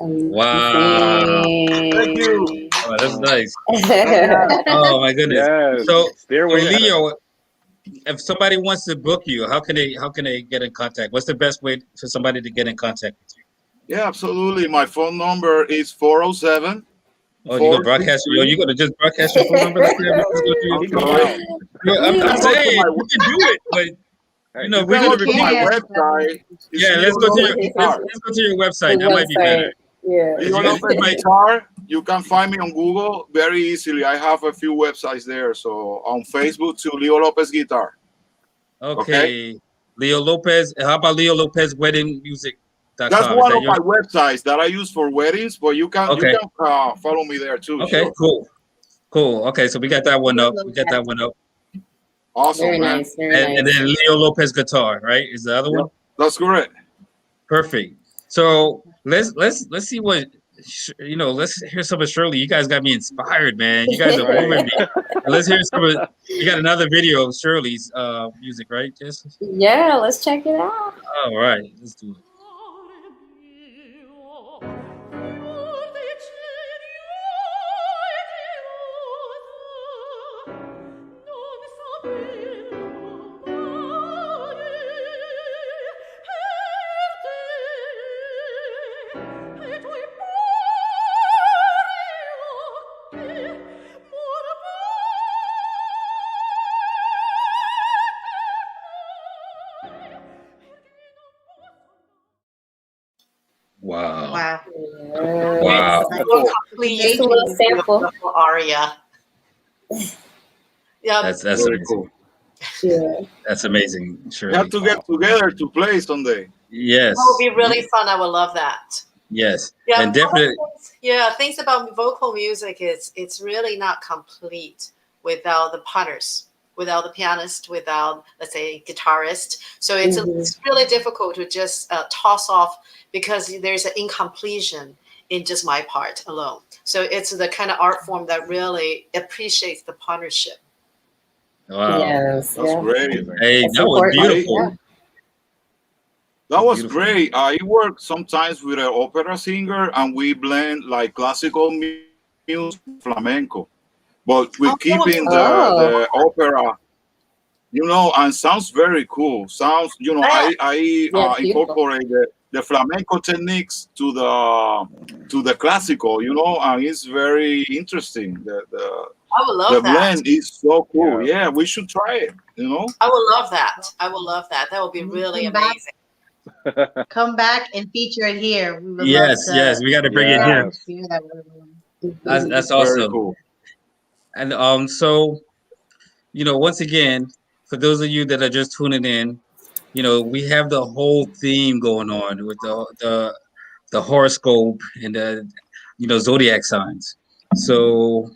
Wow. Thank you. Oh, that's nice. Oh my goodness. Yes. So, Stairway to Heaven. Leo, if somebody wants to book you, how can they get in contact? What's the best way for somebody to get in contact with you? Yeah, absolutely. My phone number is 407. Oh, you gonna broadcast? Yo, you gonna just broadcast your phone number like that? I'm saying you can do it, but you know we're gonna go to my website. Yeah, let's go to your website. That might be better. Yeah. You can find me on Google very easily. I have a few websites there. So on Facebook to Leo Lopez Guitar. Okay. Leo Lopez. How about Leo Lopez Wedding Music? That's one of my websites that I use for weddings, but you can follow me there too. Okay, sure. Cool. Okay, so we got that one up. Awesome, very man. nice. Very nice. And then Leo Lopez Guitar, right? Is the other one? That's correct. Perfect. So let's see what let's hear some of Shirley. You guys got me inspired, man. You guys are moving me. Let's hear some of. You got another video of Shirley's music, right, Jess? Yeah, let's check it out. All right, let's do it. Wow. Just a little sample. Aria. Yeah, that's very cool. Yeah. That's amazing. Sure. We have to get together to play someday. Yes. That would be really fun. I would love that. Yes. Yeah, and definitely. Things about vocal music is it's really not complete without the partners, without the pianist, without, let's say, guitarist. So it's really difficult to just toss off because there's an incompletion in just my part alone. So it's the kind of art form that really appreciates the partnership. Wow. Yes, that's great. Hey, that was beautiful. That was great. I work sometimes with an opera singer and we blend like classical music, flamenco, but we're keeping the opera, and sounds very cool. Sounds, I incorporate the flamenco techniques to the classical, and it's very interesting. I would love the that. blend is so cool. Yeah, we should try it. I would love that. That would be really amazing. Come back and feature it here. We would yes, we got to bring it here. That's awesome. Very cool. And so, once again, for those of you that are just tuning in, we have the whole theme going on with the horoscope and the zodiac signs. So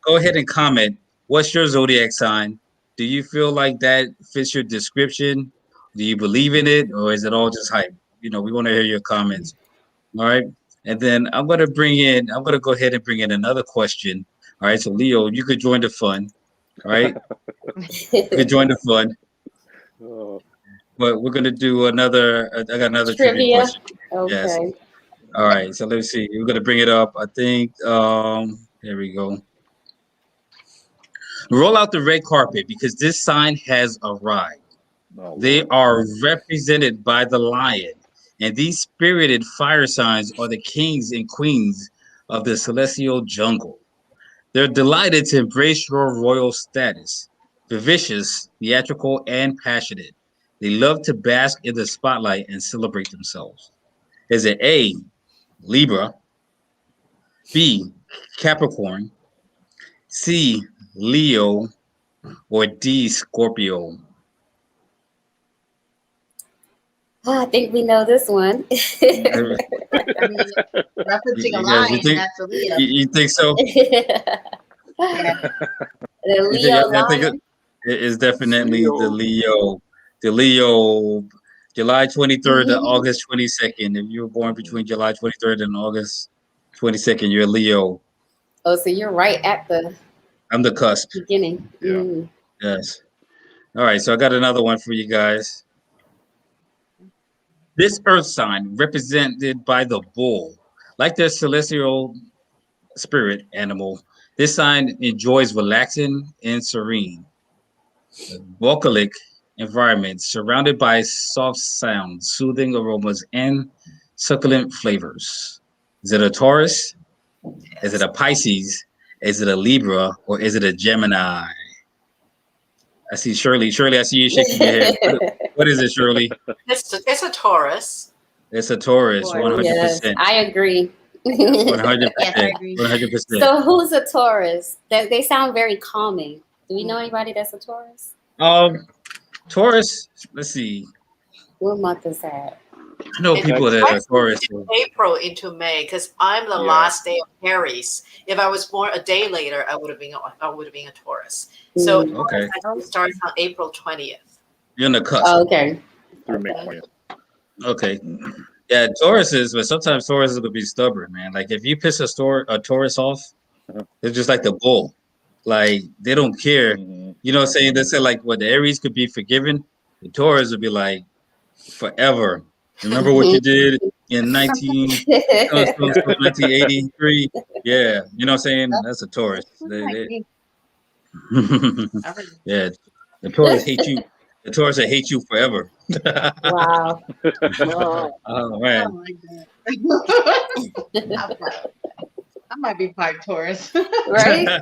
go ahead and comment. What's your zodiac sign? Do you feel like that fits your description? Do you believe in it, or is it all just hype? We want to hear your comments. All right. And then I'm going to go ahead and bring in another question. All right. So Leo, you could join the fun. All right. You could join the fun. But we're going to do another, I got another trivia question. Okay. Yes. All right. So let's see. We're going to bring it up. I think, there we go. Roll out the red carpet because this sign has arrived. They are represented by the lion, and these spirited fire signs are the kings and queens of the celestial jungle. They're delighted to embrace your royal status, vivacious, theatrical, and passionate. They love to bask in the spotlight and celebrate themselves. Is it A, Libra, B, Capricorn, C, Leo, or D, Scorpio? Oh, I think we know this one. I mean, referencing a line, that's a Leo. You think so? The Leo line. It is definitely the Leo. The Leo, July 23rd to August 22nd. If you were born between July 23rd and August 22nd, you're a Leo. Oh, so you're right at the I'm the cusp. beginning. Yeah. Mm. Yes. All right, so I got another one for you guys. This earth sign, represented by the bull, like their celestial spirit animal, this sign enjoys relaxing and serene, volcanic environment surrounded by soft sounds, soothing aromas, and succulent flavors. Is it a Taurus? Is it a Pisces? Is it a Libra? Or is it a Gemini? I see Shirley. Shirley, I see you shaking your head. What is it, Shirley? It's a Taurus. It's a Taurus, 100%. Yes, I agree. 100%. Yes, I agree. 100%. So who's a Taurus? They sound very calming. Do we know anybody that's a Taurus? Taurus, let's see. What month is that? I know people that are Taurus. April into May, because I'm the last day of Aries. If I was born a day later, I would have been a Taurus. So Okay. Taurus starts on April 20th. You're in the cusp. Oh, okay. Through May 20th. Okay. Yeah, Tauruses, but sometimes Tauruses will be stubborn, man. Like if you piss a Taurus off, it's just like the bull. Like they don't care. You know what I'm saying? They say like what the Aries could be forgiven, the Taurus would be like forever. Remember what you did in 1983? Yeah, you know what I'm saying? That's a Taurus. Yeah, the Taurus hate you. The Taurus will hate you forever. Wow. Oh man. Oh my God. I might be part Taurus. Right? So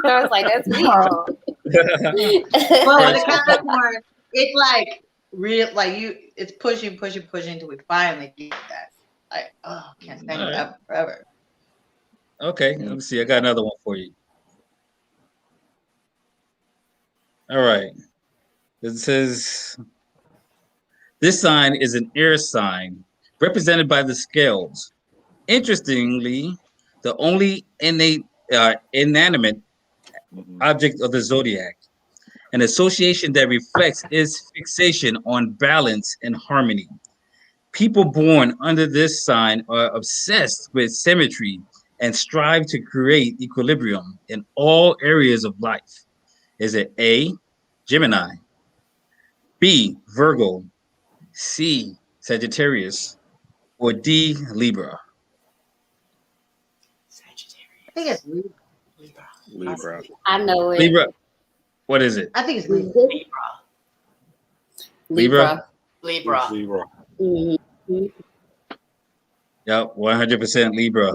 I was like, that's me. Well, the Capricorn, it's like real, like it's pushing until we finally get that. Like, oh, can't stand it forever. Okay, let me see. I got another one for you. All right. It says, this sign is an air sign represented by the scales. Interestingly, the only inanimate object of the zodiac, an association that reflects its fixation on balance and harmony. People born under this sign are obsessed with symmetry and strive to create equilibrium in all areas of life. Is it A, Gemini, B, Virgo, C, Sagittarius, or D, Libra? I think it's Libra. I know it. Libra. What is it? I think it's Libra. Libra. Libra. Libra. Mm-hmm. Yep, 100% Libra.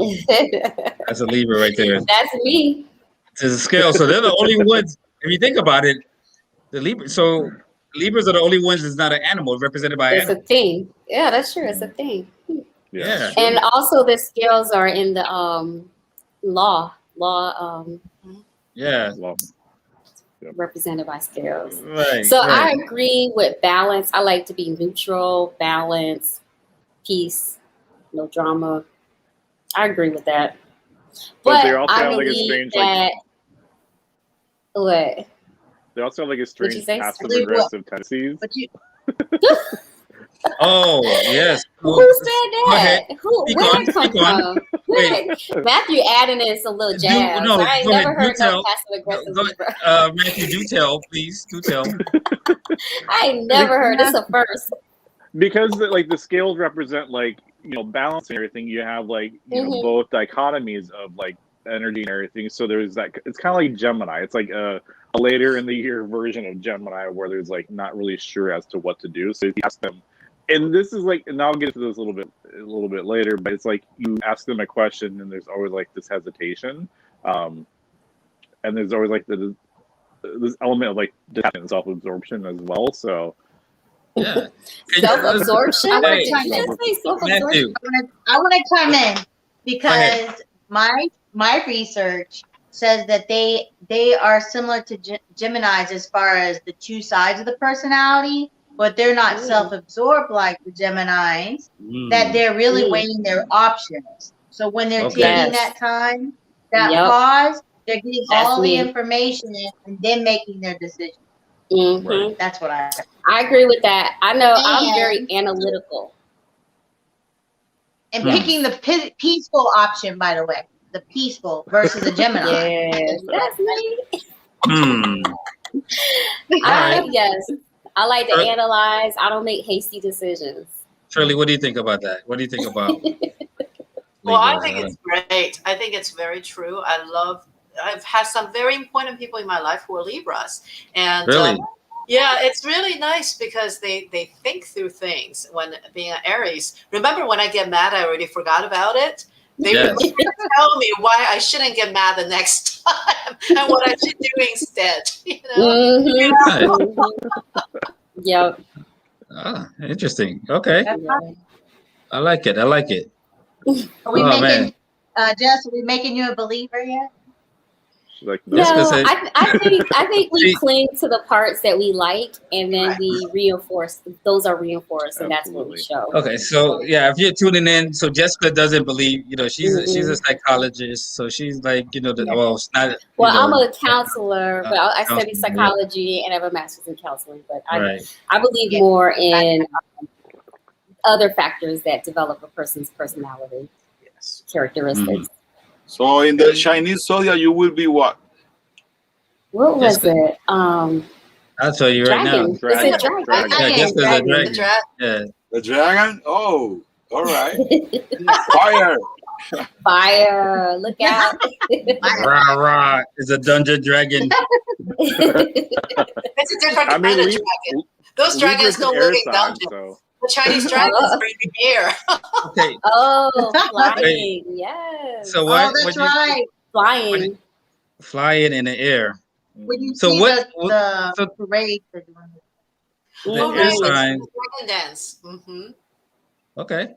That's a Libra right there. That's me. It's a scale. So they're the only ones, if you think about it, the Libra. So Libras are the only ones that's not an animal represented by It's a thing. Yeah, that's true. It's a thing. Yeah. And also the scales are in the law. Yeah. Represented by scales. Right. So right. I agree with balance. I like to be neutral, balance, peace, no drama. I agree with that. But they But also I have like a believe strange that what? they also have like a What'd you strange say? passive aggressive tendencies. But you, Oh, yes. Who Well, said go ahead. that? Who? Speak Where on, did it come speak on. from? Matthew adding in some little jabs. No, I ain't go never ahead. heard Do no tell. passive aggressive. Matthew, do tell, please. Do tell. I ain't never heard. It's a first. Because like the scales represent like, you know, balance and everything. You have like, you know, both dichotomies of like energy and everything. So there's that. It's kind of like Gemini. It's like a later in the year version of Gemini where there's like not really sure as to what to do. So if you ask them, and this is like, and I'll get into this a little bit later, but it's like you ask them a question and there's always like this hesitation, and there's always like this element of like detachment and self-absorption as well. So Yeah. Self-absorption. I Hey, want to chime in. Matthew. I want to chime in because my research says that they are similar to Geminis as far as the two sides of the personality, but they're not self-absorbed like the Geminis. That they're really weighing their options. So when they're taking that time, that pause, they're getting all the information and then making their decision. Mm-hmm. That's what I agree with that. I know I'm very analytical. And picking the peaceful option, by the way, the peaceful versus a Gemini. Yes, that's me. Yes, I like to analyze. I don't make hasty decisions. Shirley, what do you think about that? What do you think about? Well, I think it's great. I think it's very true. I've had some very important people in my life who are Libras, and really. Yeah, it's really nice because they think through things when being an Aries. Remember when I get mad, I already forgot about it. They really tell me why I shouldn't get mad the next time and what I should do instead. You know? Yep. Ah, interesting. Okay. I like it. I like it. Are we making Jess? Are we making you a believer yet? Like, no, I think we cling to the parts that we like, and then we reinforce. Those are reinforced, and that's what we show. Okay, so yeah, if you're tuning in, so Jessica doesn't believe. You know, she's a psychologist, so she's like, you know, it's not. Well, I'm a counselor, but I study psychology and I have a master's in counseling. But I believe more in other factors that develop a person's personality, characteristics. So in the Chinese zodiac, you will be what? What was it? I'll tell you right now. Dragon. Is it dragon? Yeah, Jessica's a dragon. Yeah. The dragon? Oh, all right. Fire. Fire. Look out. Rah, rah. It's a dungeon dragon. It's a different kind of dragon. Those dragons don't live in dungeons. So. The Chinese dragons bring the air. Okay. Oh, flying. Yes. So what? Oh, that's right. Flying. Flying in the air. When you see the parade, the air sign. Dragon dance. Mm-hmm. Okay.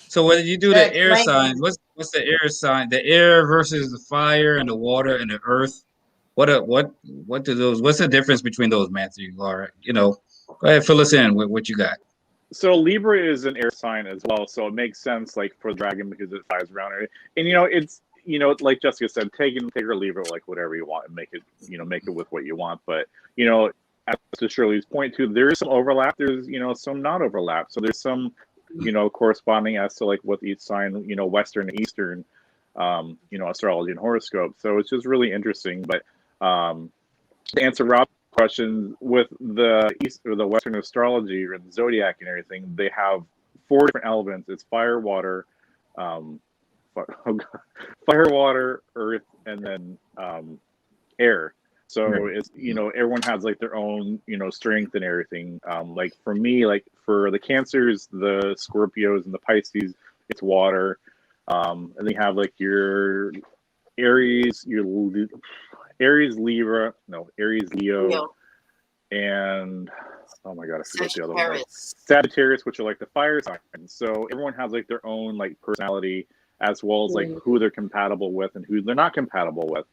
So when you do the air sign, what's the air sign? The air versus the fire and the water and the earth. What do those? What's the difference between those, Matthew? Or go ahead, fill us in with what you got. So Libra is an air sign as well, so it makes sense like for the dragon because it flies around it. And it's like Jessica said, take or leave it, like whatever you want, and make it with what you want. But as to Shirley's point too, there is some overlap. There's some not overlap. So there's some corresponding as to like what each sign Western and Eastern astrology and horoscope. So it's just really interesting. But to answer Rob's question, with the East or the Western astrology or the zodiac and everything, they have 4 different elements. It's fire, water, fire, water, earth, and then air. So it's everyone has like their own strength and everything. Like for me, like for the Cancers, the Scorpios, and the Pisces, it's water. And then you have like your Aries, Aries, Leo, and oh my god, I forget the other one. Sagittarius, which are like the fire signs. So everyone has like their own like personality, as well as like who they're compatible with and who they're not compatible with.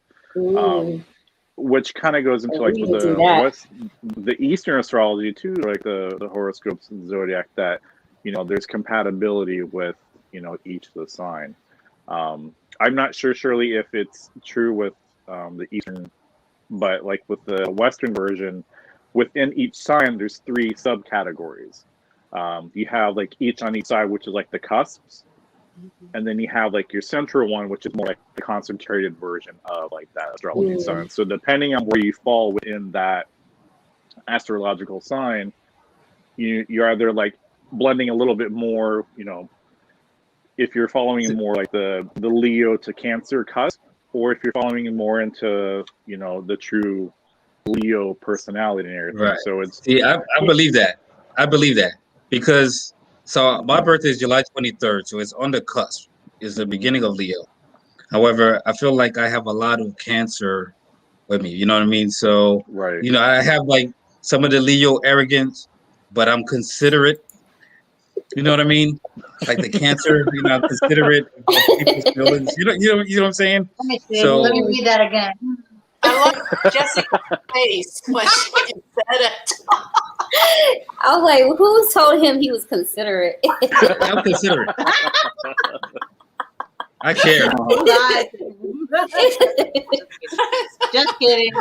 Which kind of goes into like the Eastern astrology too, like the horoscopes and the zodiac, that there's compatibility with each of the sign. I'm not sure, Shirley, if it's true with the Eastern, but like with the Western version, within each sign there's 3 subcategories. You have like each on each side, which is like the cusps, and then you have like your central one, which is more like the concentrated version of like that astrology sign. So depending on where you fall within that astrological sign, you're either like blending a little bit more, if you're following more like the Leo to Cancer cusp, or if you're following more into the true Leo personality and everything. Right. So it's I believe that. I believe that because my birthday is July 23rd, so it's on the cusp. It's the beginning of Leo. However, I feel like I have a lot of Cancer with me. You know what I mean? So I have like some of the Leo arrogance, but I'm considerate. You know what I mean? Like the Cancer, I'm considerate of people's feelings. You know what I'm saying? Let me see. So- Let me read that again. I love Jessica's face when she said it. I was like, who told him he was considerate? I'm considerate. I care. Just kidding.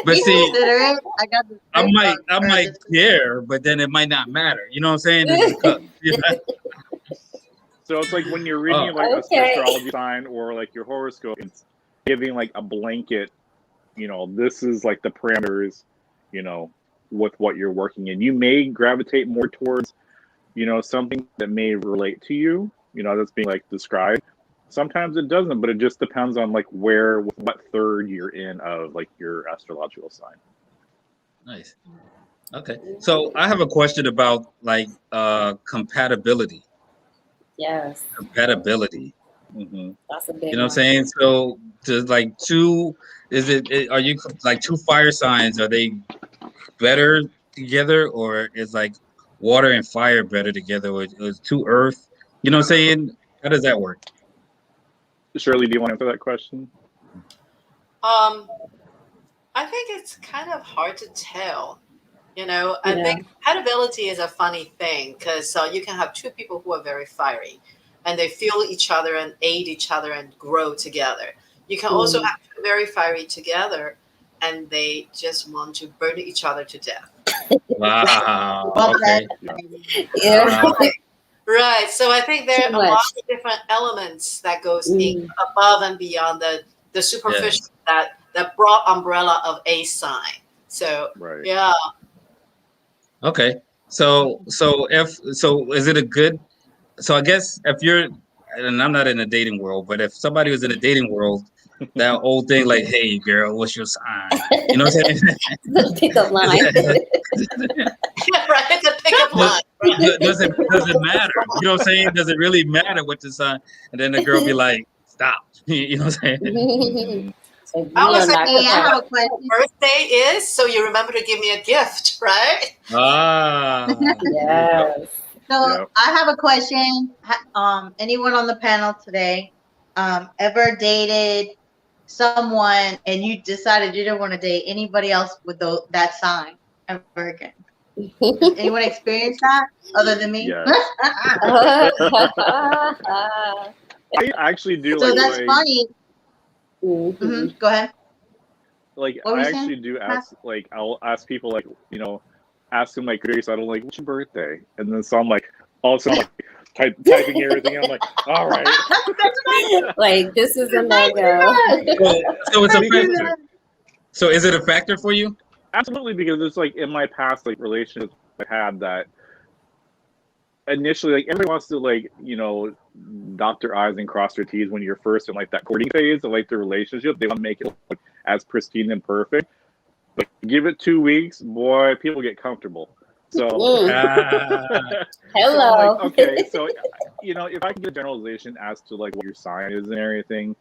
But Be see, considerate. I got this I great might book. care, but then it might not matter. You know what I'm saying? So it's like when you're reading like Okay. astrology sign or like your horoscope, it's giving like a blanket, this is like the parameters, with what you're working in. You may gravitate more towards, something that may relate to you, that's being like described. Sometimes it doesn't, but it just depends on like what third you're in of like your astrological sign. Nice. Okay. So I have a question about like compatibility. Yes, Compatibility. Mm-hmm. that's a big You know what I'm saying? So to like are you like two fire signs? Are they better together, or is like water and fire better together, or is two earth? You know what I'm saying? How does that work? Shirley, do you want to answer that question? I think it's kind of hard to tell. I think compatibility is a funny thing because you can have two people who are very fiery and they feel each other and aid each other and grow together. You can also have two very fiery together and they just want to burn each other to death. Wow. Well Okay. Yeah. Right. So I think there are Too a lot much. of different elements that goes in above and beyond the superficial, that broad umbrella of a sign. So Right. yeah. Okay. So is it a good? So I guess if you're, and I'm not in the dating world, but if somebody was in the dating world, that old thing like, hey girl, what's your sign? You know what I'm saying? The pickup line. Yeah, right. The pickup line. Right? Does it matter? You know what I'm saying? Does it really matter what the sign? And then the girl be like, stop. You know what I'm saying? So I was we are like, not Hey, I have compatible. a question. Birthday is so you remember to give me a gift, right? Yes. So Yep. I have a question. Anyone on the panel today ever dated someone and you decided you didn't want to date anybody else with that sign ever again? Has anyone experienced that other than me? Yes. Mhm. I actually do So like that's way- funny. Go ahead. Like What were I you actually saying, do Pat? ask, like I'll ask people like, ask them like curious. I don't like, what's your birthday? And then so I'm like, all of a sudden I'm like typing everything. I'm like, all right. Like this is a no-go. So it's a factor. So is it a factor for you? Absolutely, because it's like in my past like relationships I had that initially like everybody wants to like, dot their I's and cross their T's when you're first in like that courting phase of like the relationship. They want to make it look as pristine and perfect. But give it 2 weeks, boy, people get comfortable. So Hello. So I'm like, okay, so if I can get a generalization as to like what your sign is and everything,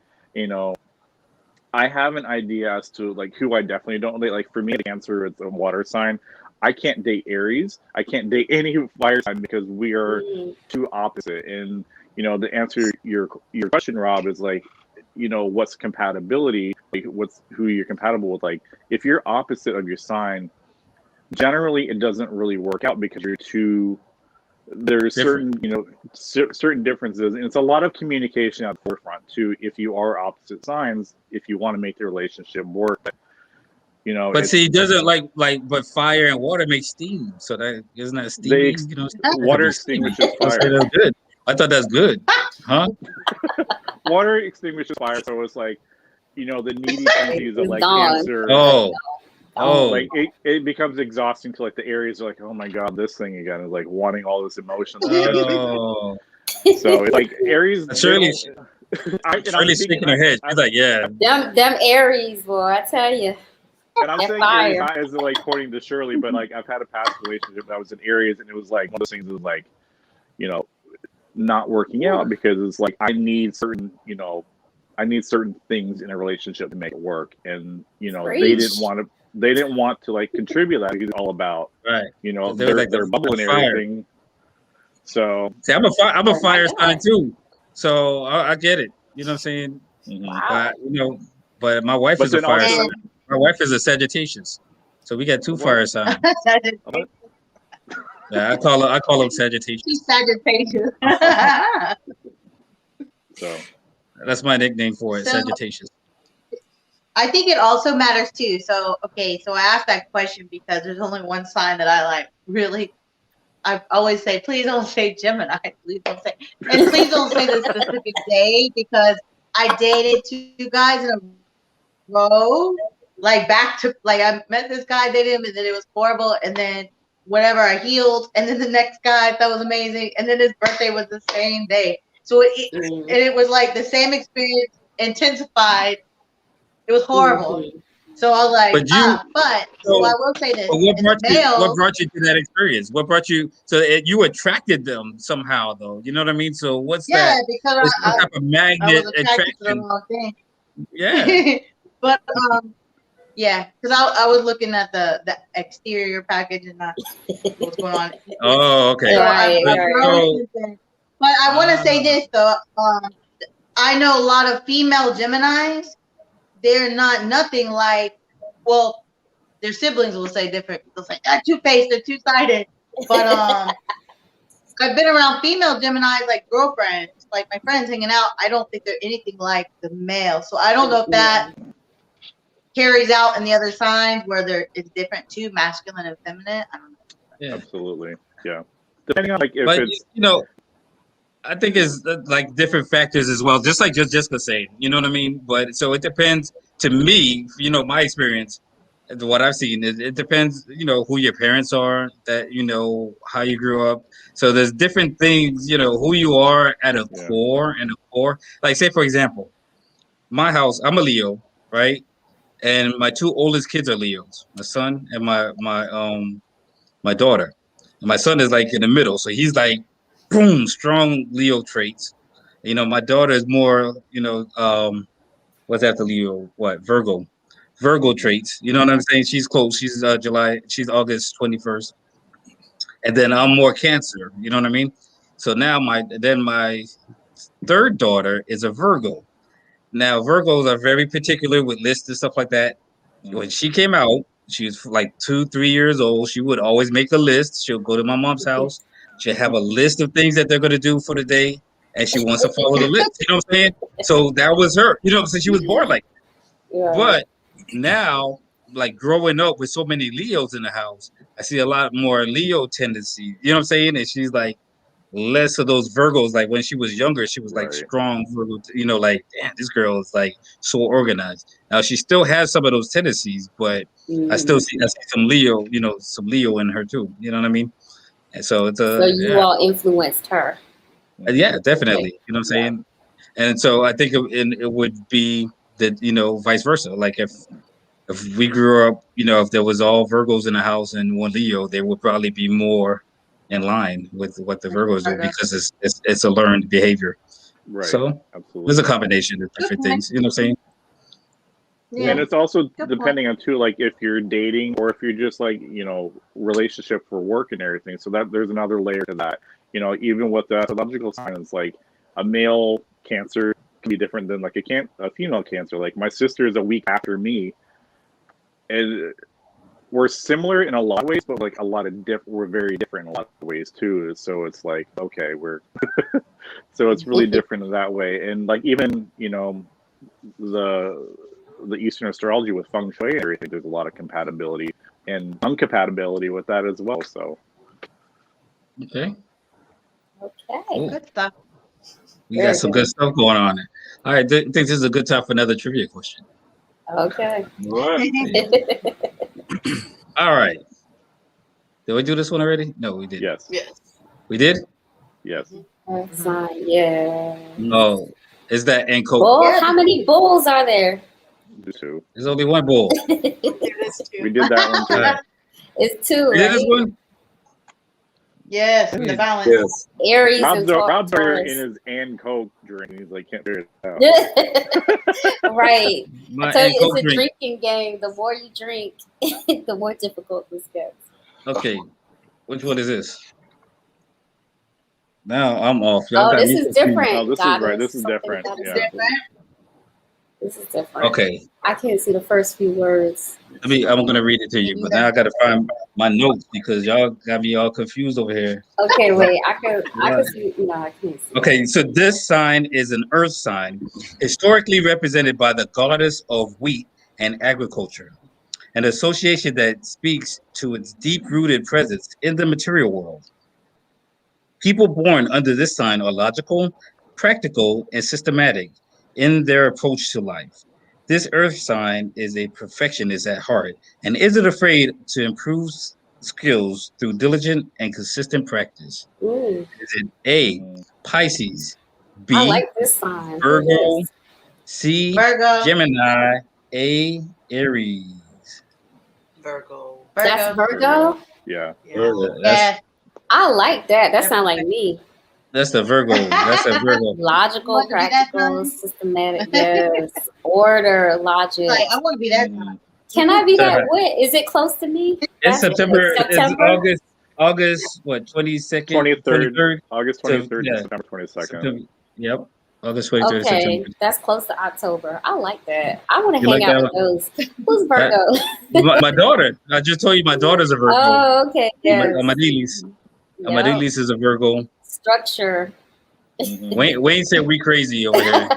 I have an idea as to like who I definitely don't date. Like for me, Cancer is a water sign. I can't date Aries. I can't date any fire sign because we are too opposite. And the answer your question, Rob, is like, what's compatibility? Like who you're compatible with. Like if you're opposite of your sign, generally it doesn't really work out because you're too. There's certain certain differences, and it's a lot of communication at the forefront too. If you are opposite signs, if you want to make the relationship work, But see, it doesn't but fire and water make steam. So that isn't that steamy? Water extinguishes fire. That's good. I thought that's good, huh? Water extinguishes fire, so it's like, the needy tendencies of like gone. Cancer. Oh, Like it becomes exhausting to like the areas like, oh my god, this thing again is like wanting all this emotion. oh. So it's like Aries. Shirley's shaking her head. She's like, yeah. Them Aries, boy, I tell you. And I'm saying Aries not as like according to Shirley, but like I've had a past relationship that was in Aries, and it was like one of those things that was like, not working out because it's like I need certain things in a relationship to make it work, and they didn't want to. they didn't want to like contribute that. He's all about their bubble and everything. So see, I'm a fire sign too, so I get it. You know what I'm saying? Wow. But but my wife is a fire sign. My wife is a Sagittarius, so we got two fire signs. Yeah, I call them Sagittarius. She's Sagittarius. So that's my nickname for it, Sagittarius. I think it also matters too. So so I asked that question because there's only one sign that I like really. I always say, please don't say Gemini. Please don't say, and please don't say the specific day because I dated two guys in a row, like back to like I met this guy, dated him, and then it was horrible, and then whatever I healed, and then the next guy that was amazing, and then his birthday was the same day, so it was like the same experience intensified. It was horrible. So I was like, so I will say this. But what brought you to that experience? What brought you? So you attracted them somehow, though. You know what I mean? So what's that? Yeah, because some type of magnet attraction. To the wrong thing. Yeah. But yeah, because I was looking at the exterior package and not what's going on. Oh, okay. But I want to say this though. I know a lot of female Geminis. They're nothing like. Well, their siblings will say different. They'll say two-faced, they're two-sided. But I've been around female Geminis, like girlfriends, like my friends hanging out. I don't think they're anything like the male. So I don't know if that carries out in the other signs where it's different too, masculine and feminine. I don't know. Yeah, absolutely. Yeah, depending on like if it's I think it's like different factors as well, just like Jessica saying, you know what I mean? But so it depends to me, my experience, what I've seen, it depends, who your parents are, that, how you grew up. So there's different things, who you are at a core and a core. Like say, for example, my house, I'm a Leo, right? And my two oldest kids are Leos, my son and my daughter. And my son is like in the middle. So he's like, boom, strong Leo traits. My daughter is more, what's after Leo? What? Virgo traits. You know what I'm saying? She's close. She's August 21st. And then I'm more Cancer. You know what I mean? So now my third daughter is a Virgo. Now Virgos are very particular with lists and stuff like that. When she came out, she was like 2-3 years old. She would always make a list. She'll go to my mom's house. She'll have a list of things that they're going to do for the day, and she wants to follow the list. You know what I'm saying? So that was her. So she was born like that. Yeah. But now, like growing up with so many Leos in the house, I see a lot more Leo tendencies. You know what I'm saying? And she's like less of those Virgos. Like when she was younger, she was like strong Virgo. Like damn, this girl is like so organized. Now she still has some of those tendencies, but I still see some Leo. Some Leo in her too. You know what I mean? And so it's so you all influenced her. Yeah, definitely. You know what I'm saying? And so I think it would be that, vice versa. Like if we grew up, if there was all Virgos in the house and one Leo, they would probably be more in line with what the Virgos do because it's a learned behavior. Right. So absolutely. There's a combination of different things. You know what I'm saying? Yeah. And it's also depending on too, like if you're dating or if you're just like, relationship for work and everything. So that there's another layer to that. Even with the astrological signs, like a male Cancer can be different than like a female Cancer. Like my sister is a week after me, and we're similar in a lot of ways, but like we're very different in a lot of ways too. So it's like okay, we're so it's really different in that way. And like even the Eastern astrology with feng shui and everything, there's a lot of compatibility and uncompatibility with that as well. So okay, good stuff. We got some good stuff going on there. All right, I think this is a good time for another trivia question. Okay. All right. Did we do this one already? No, we did. Yes. We did? Yes. Yeah. Oh, is that Anko? Bull? How many bulls are there? Two. There's only one bull. We did that one too. It's two. We did right? this one? Yes, the balance. Yes. Aries Rob's, and Rob's Taurus. in his and Coke drink. He's like, can't figure it out. Right. My I tell and you, Coke it's a drink. drinking game. The more you drink, the more difficult this gets. Okay, which one is this? Now I'm off. Y'all Oh, got this me is confused. different. Oh, this is right. This is Something different. goddess. Yeah. This is different. Okay, I can't see the first few words. I'm gonna read it to you, but now I gotta find my notes because y'all got me all confused over here. Okay, wait. I can see. No, I can't see. Okay, so this sign is an earth sign, historically represented by the goddess of wheat and agriculture, an association that speaks to its deep-rooted presence in the material world. People born under this sign are logical, practical, and systematic in their approach to life. This earth sign is a perfectionist at heart and isn't afraid to improve skills through diligent and consistent practice. Ooh, Is it A, Pisces, B, I like this sign. Virgo, Yes. C, Virgo. Gemini, A, Aries? Virgo. That's Virgo. Yeah. Yeah. Yeah. I like that. That sounds like me. That's the Virgo. That's a Virgo. Logical, Want to be that practical, sign? systematic. Yes. Order, logic. Like, I want to be that. Can I be that? What is it close to me? It's That's- September. It's September? August. What? 22nd. 23rd. August 23rd yeah. to September 22nd. Yep. August 23rd. Okay, September. that's close to October. I like that. I want to You hang like out that with those. Who's Virgo? My daughter. I just told you my daughter's a Virgo. Oh, okay. Yes. Amadilis. Yep. Amadilis is a Virgo. Structure. Wayne said we crazy over here.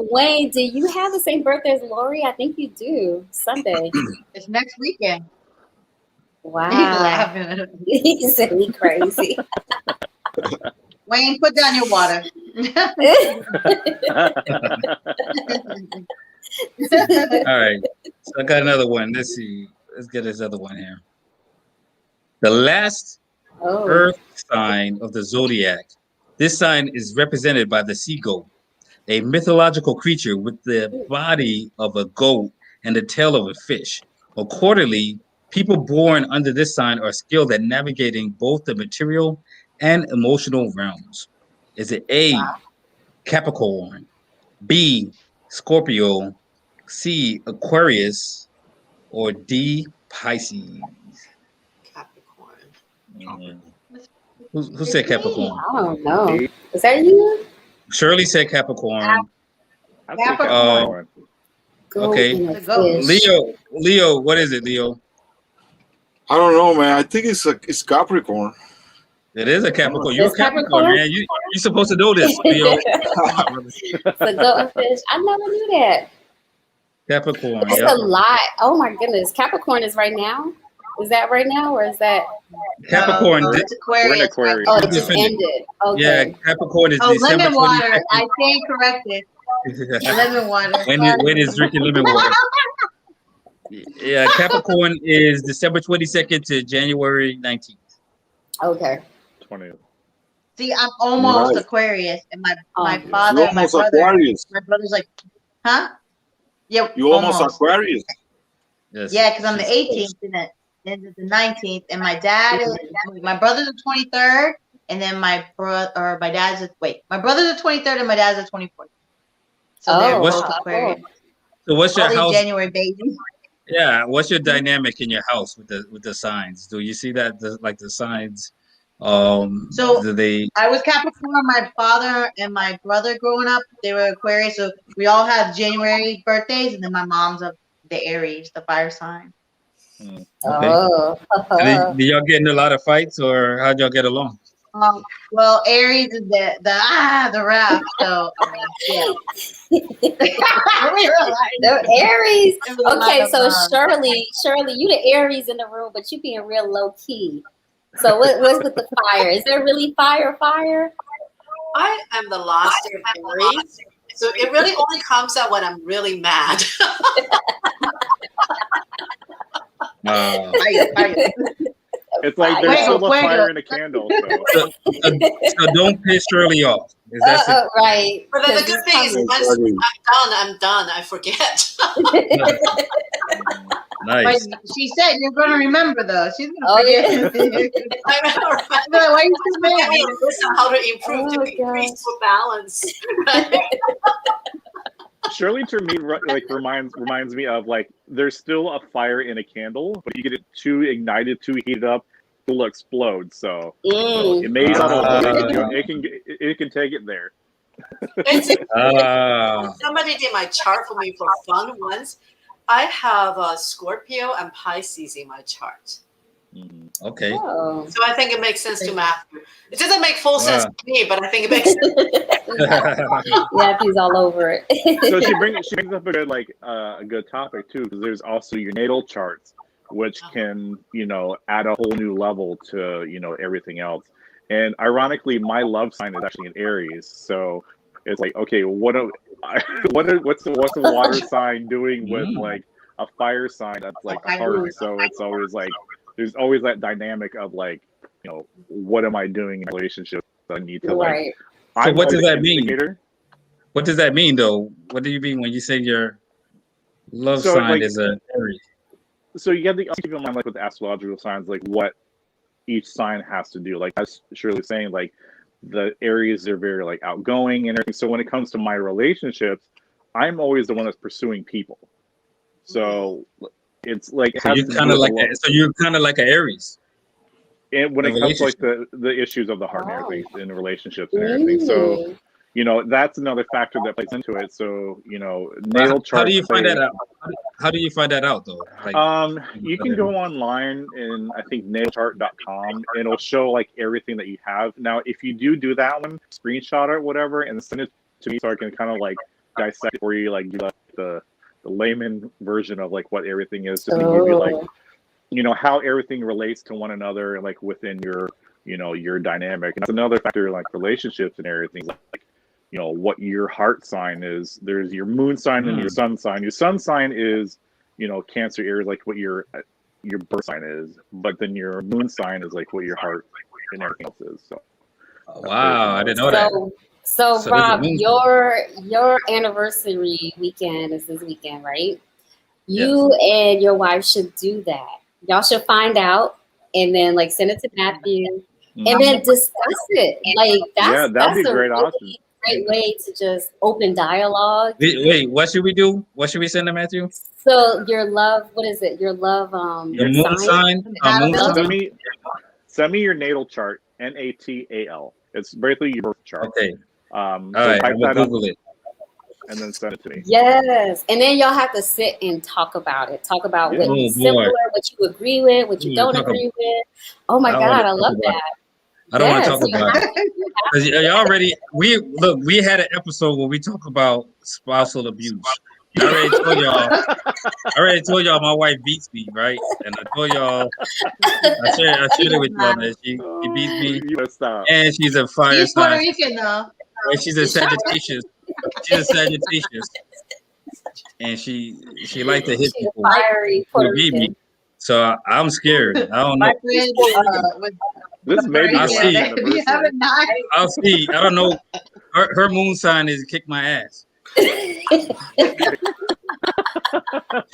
Wayne, do you have the same birthday as Lori? I think you do. Sunday. It's next weekend. He's Wow. laughing. He said we crazy. Wayne, put down your water. All right. So I got another one. Let's see. Let's get this other one here. The last Oh. earth sign of the zodiac. This sign is represented by the sea goat, a mythological creature with the body of a goat and the tail of a fish. Accordingly, people born under this sign are skilled at navigating both the material and emotional realms. Is it A, Capricorn, B, Scorpio, C, Aquarius, or D, Pisces? Capricorn. Who said Capricorn? I don't know. Is that you? Shirley said Capricorn. I'd say Capricorn. Capricorn. Goat Okay. and a The goat. fish. Leo, what is it, Leo? I don't know, man. I think it's Capricorn. It is a Capricorn. You're a It's Capricorn, Capricorn? man. You're supposed to know this, Leo. It's a goat and fish. I never knew that. Capricorn. It's Yep. a lot. Oh my goodness. Capricorn is right now? Is that right now or is that? Capricorn. No, it's Aquarius. We're in Aquarius. Oh, it Just just finished. ended. Yeah, Okay. Capricorn is Oh, December lemon water. 22nd. I stand corrected. Lemon water. When is drinking lemon water? Yeah, Capricorn is December 22nd to January 19th. Okay. 20th. See, I'm almost Right. Aquarius, and my Oh. father, You and my almost brother, Aquarius. my brother's like, huh? Yeah, You almost Aquarius. Yes. Yeah, because I'm the 18th and then the 19th, and my dad is my brother's the 23rd, and then my dad's my brother's the 23rd and my dad's the 24th. So they're Oh, both wow. Aquarius. So what's your All these house? January babies. Yeah, what's your dynamic in your house with the signs? Do you see that the signs? So do they? I was Capricorn. My father and my brother growing up, they were Aquarius. So we all have January birthdays, and then my mom's of the Aries, the fire sign. Okay. Oh. Did y'all get in a lot of fights, or how'd y'all get along? Well, Aries is the wrath. So yeah. The Aries. It was a lot Okay, of, so Shirley, you the Aries in the room, but you being real low key. So what's with the fire? Is there really fire? I am the last of Aries, so it really only comes out when I'm really mad. It's like there's still a fire in a candle. So don't piss Shirley off. Is that Right. But then the good thing is, once I'm done, I forget. Nice. But she said you're going to remember though. She's going to forget. I know, right? Why are you so mad? Listen how to improve to increase for balance. Shirley to me like reminds me of like there's still a fire in a candle, but you get it too ignited, too heated up, it'll explode. So it may subtle, but it can take it there. Somebody did my chart for me for fun once. I have a Scorpio and Pisces in my chart. Okay. Oh. So I think it makes sense to Matthew. It doesn't make full sense to me, but I think it makes sense. Matthew's all over it. So she brings up a good a good topic too, because there's also your natal charts, which can add a whole new level to everything else. And ironically, my love sign is actually in Aries, so it's like, okay, what's the water sign doing with like a fire sign that's like a heart? So it's always like there's always that dynamic of like, what am I doing in a relationship? I need to like. So what does that mean? What does that mean though? What do you mean when you say your love sign is a Aries? So you have to keep in mind, like with the astrological signs, like what each sign has to do. Like as Shirley's saying, like the Aries are very like outgoing and everything. So when it comes to my relationships, I'm always the one that's pursuing people. So it's like so you're kind of like an Aries. And when it comes to like the issues of the heart and everything in relationships and everything. So that's another factor that plays into it. So natal chart. How do you find that out? How do you find that out though? Like, you can go online and I think natalchart.com and it'll show like everything that you have. Now, if you do that one, screenshot it, whatever, and send it to me so I can kind of like dissect for you, like do the layman version of like what everything is, just to give you like how everything relates to one another, like within your your dynamic. And that's another factor, like relationships and everything, like what your heart sign is. There's your moon sign and your sun sign. Your sun sign is Cancer, Aries, like what your birth sign is, but then your moon sign is like what your heart and everything else is. So wow, I didn't know that. So Rob, your anniversary weekend is this weekend, right? You and your wife should do that. Y'all should find out and then like send it to Matthew and then discuss it. Like that'd be great. Awesome. Great way to just open dialogue. Wait, what should we do? What should we send to Matthew? So your love, what is it? Your love, your moon sign. Send me your natal chart, NATAL. It's basically your birth chart. Okay. All right, I'm gonna Google it. And then send it to me. Yes. And then y'all have to sit and talk about it. Talk about what is similar, what you agree with, what you don't agree with. Oh my God, I love that. I don't want to talk about it. Because we had an episode where we talk about spousal abuse. I already told y'all my wife beats me, right? And I told y'all I shared it with y'all that she beats me. And she's a fire sign. Puerto Rican though. And she's a Sagittarius. She's a Sagittarius. And she likes to hit people who beat me. So I'm scared. I don't know. This may be I'll see. I'll see. I don't know. Her moon sign is kick my ass.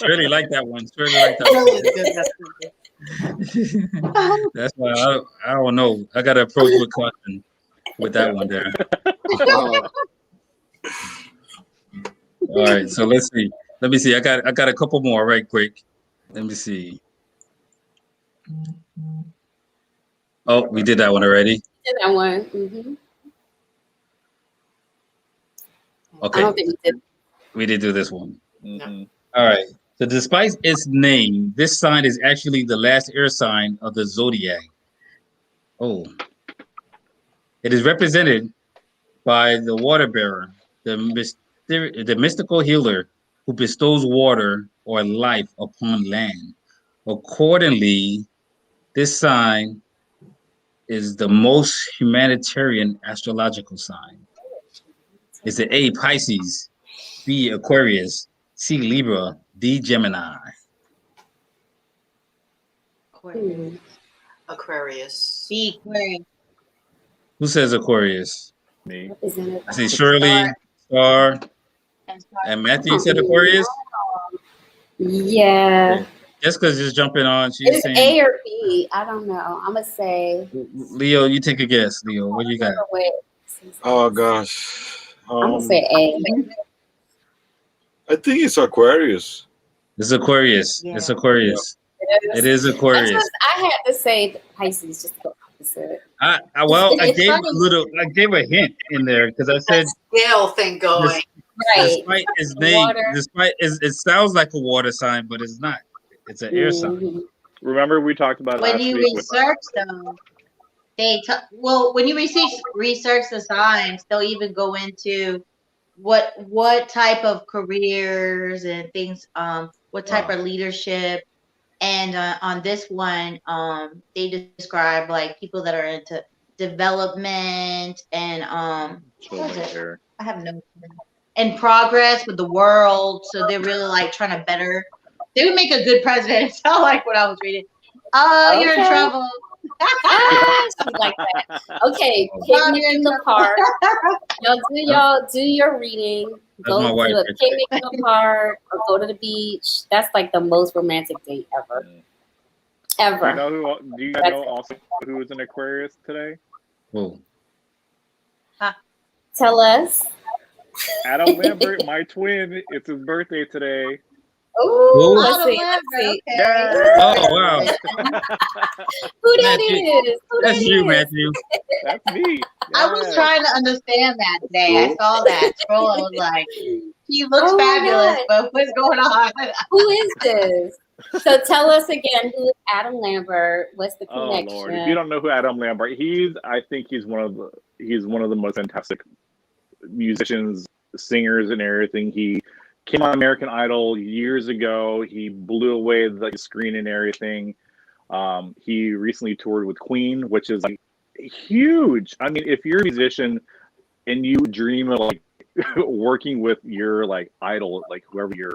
Shirley like that one. That's why I don't know. I got to approach with caution with that one there. All right. So let's see. Let me see. I got a couple more right quick. Let me see. Oh, we did that one already. Did that one. Mm-hmm. Okay. I don't think we did. We did do this one. Mm-hmm. All right. So despite its name, this sign is actually the last air sign of the zodiac. Oh. It is represented by the water bearer, the mystical healer who bestows water or life upon land. Accordingly, this sign is the most humanitarian astrological sign. It's the A, Pisces, B, Aquarius, C, Libra, D, Gemini. Aquarius. C, Aquarius. Who says Aquarius? Me. I see Shirley, Starr, and Matthew said Aquarius. Yeah. Jessica's just jumping on. She's It's saying A or B. I don't know. I'm gonna say Leo. You take a guess, Leo. What you got? Oh gosh. I'm gonna say A. I think it's Aquarius. It's Aquarius. Yeah. It's Aquarius. It is Aquarius. I had to say Pisces just to go opposite. I gave a hint in there because I said Scale thing going. Right. despite his name, Water. it sounds like a water sign, but it's not. It's an air sign. Mhm. Remember we talked about When last you week with research them, when you research the signs, they'll even go into what type of careers and things, what type of leadership. And on this one, they describe like people that are into development and what is it? I have no and progress with the world. So they're really like trying to better. They would make a good president. It sounded like what I was reading. Oh, you're in Okay. trouble. She like that. Okay, picnic in the park. Y'all do your reading. Go my to wife. a picnic in the park or go to the beach. That's like the most romantic date ever. Ever. Do you know also who was in Aquarius today? Oh. Tell us. Adam Lambert, my twin. It's his birthday today. Ooh, let's Adam see. Let's Lambert, see. okay. Oh wow. Who that Matthew. is? Who That's that you, is? Matthew. That's me. I was Yes. trying to understand that today. I saw that scroll. I was like, he looks Oh my fabulous, God. but what's going on? Who is this? So tell us again, who is Adam Lambert? What's the Oh connection? Lord! If you don't know who Adam Lambert, I think he's one of the most fantastic musicians, singers, and everything. He came on American Idol years ago. He blew away the screen and everything. He recently toured with Queen, which is like huge. I mean, if you're a musician and you dream of like working with your like idol, like whoever you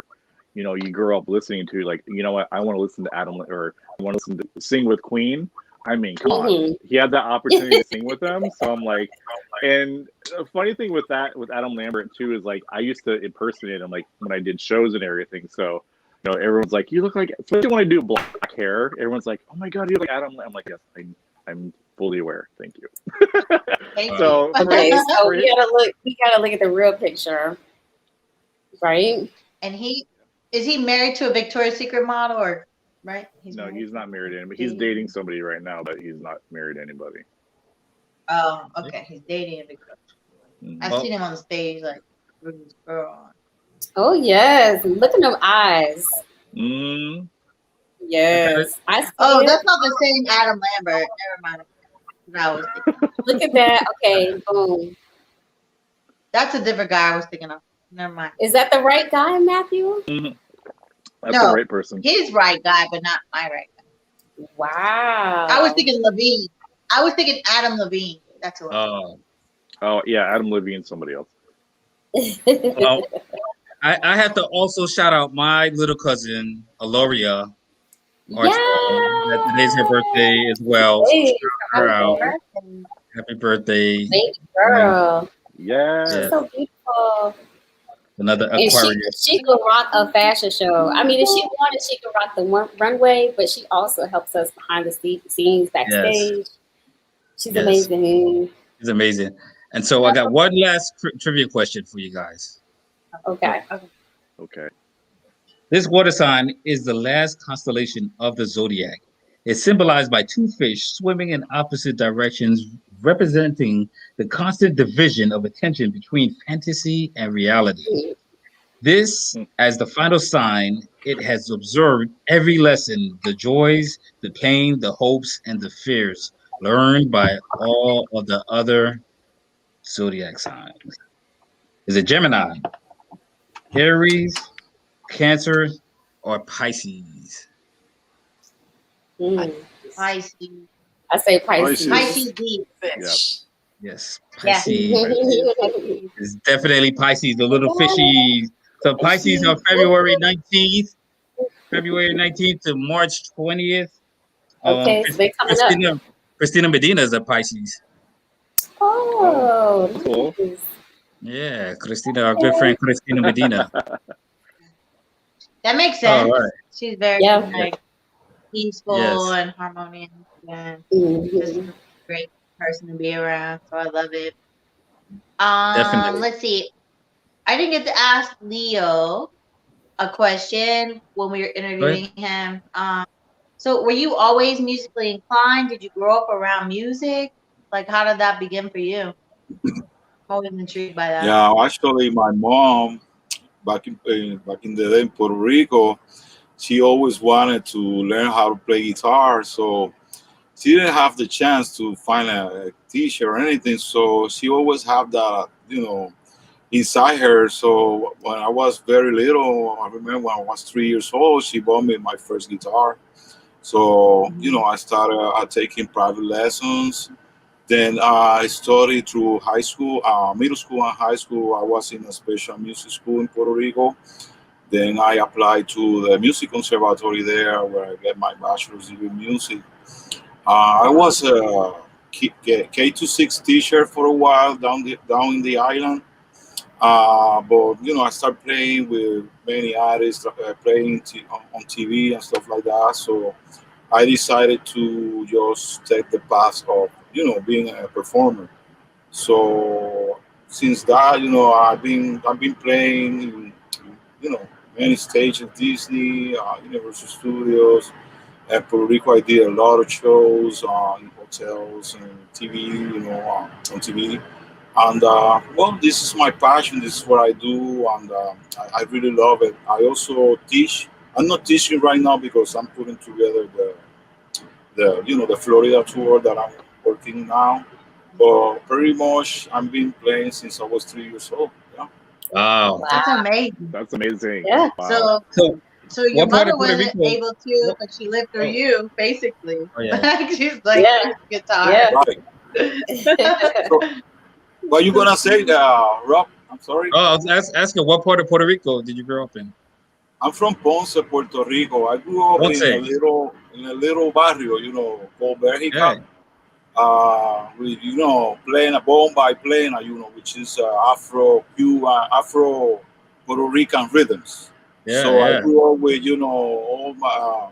grew up listening to, like, you know what, I want to listen to Adam, or I want to listen to sing with Queen. I mean, come on. He had that opportunity to sing with them. So I'm like, and the funny thing with Adam Lambert too, is like, I used to impersonate him, like when I did shows and everything. So, everyone's like, you look like, especially when I do black hair, everyone's like, oh my God, you look like Adam. I'm like, yes, I'm fully aware. Thank you. Thank So, Okay, so we gotta look at the real picture. Right? And is he married to a Victoria's Secret model, or right? He's not married to anybody. He's dating somebody right now, but he's not married to anybody. Oh, okay. He's dating a Victoria's. Mm-hmm. I've seen him on the stage, like with this girl. Oh yes. Look at them eyes. Mm. Yes. I see Oh, it. that's not the same Adam Lambert. Never mind. No, Look at that. Okay, boom. that's a different guy I was thinking of. Never mind. Is that the right guy, Matthew? Mm-hmm. That's No. the right person. His right guy, but not my right guy. Wow. I was thinking Levine. I was thinking Adam Levine. That's who. Oh yeah, Adam Levine, somebody else. Well, I have to also shout out my little cousin Aloria. That today's her birthday as well. Hey, Shout her out. birthday. Happy birthday. Baby girl. Yeah. She's so beautiful. Another And Aquarius. she could rock a fashion show. I mean, if she wanted, she could rock the runway, but she also helps us behind the scenes backstage. She's amazing. She's amazing. And so I got one last trivia question for you guys. Okay. Okay. This water sign is the last constellation of the zodiac. It's symbolized by two fish swimming in opposite directions, representing the constant division of attention between fantasy and reality. This, as the final sign, it has observed every lesson, the joys, the pain, the hopes, and the fears learned by all of the other zodiac signs. Is it Gemini, Aries, Cancer, or Pisces? Pisces. I say Pisces. Pisces D. Fish. Yes, Yeah. Pisces. It's definitely Pisces, the little fishies. So Pisces are February 19th to March 20th. Okay, so they're coming up. Christina Medina is a Pisces. Oh, Cool. nice. Yeah, Christina, our good friend Christina Medina. That makes sense. All right. She's very like peaceful and harmonious. Yeah. Just a great person to be around. So I love it. Definitely. Let's see. I didn't get to ask Leo a question when we were interviewing him. So were you always musically inclined? Did you grow up around music? Like, how did that begin for you? Always intrigued by that. Yeah, actually, my mom back in the day in Puerto Rico, she always wanted to learn how to play guitar. So she didn't have the chance to find a teacher or anything. So she always had that, inside her. So when I was very little, I remember when I was 3 years old, she bought me my first guitar. So, I started taking private lessons. Then I studied through high school, middle school and high school. I was in a special music school in Puerto Rico. Then I applied to the music conservatory there where I get my bachelor's degree in music. I was a K-6 teacher for a while down in the island. But I started playing with many artists, playing on TV and stuff like that. So I decided to just take the path of being a performer. So since that, I've been playing in many stages, Disney, Universal Studios, at Puerto Rico. I did a lot of shows in hotels and TV, on TV. And well, this is my passion. This is what I do, and I really love it. I also teach. I'm not teaching right now because I'm putting together the Florida tour that I'm working now. But pretty much I've been playing since I was 3 years old. Yeah. Wow. That's amazing. That's amazing. Yeah. Wow. So your what part mother of Puerto wasn't Rico? able to, but she lived through you, basically. Oh, yeah. She's like guitar. Yeah. Right. So, what you gonna say, Rob? I'm sorry. Oh, I was asking, what part of Puerto Rico did you grow up in? I'm from Ponce, Puerto Rico. I grew up Ponce. in a little barrio, called Berjica. With playing a bomba playing, which is Afro-Cuban, Afro-Puerto Rican rhythms. Yeah, So yeah. I grew up with all my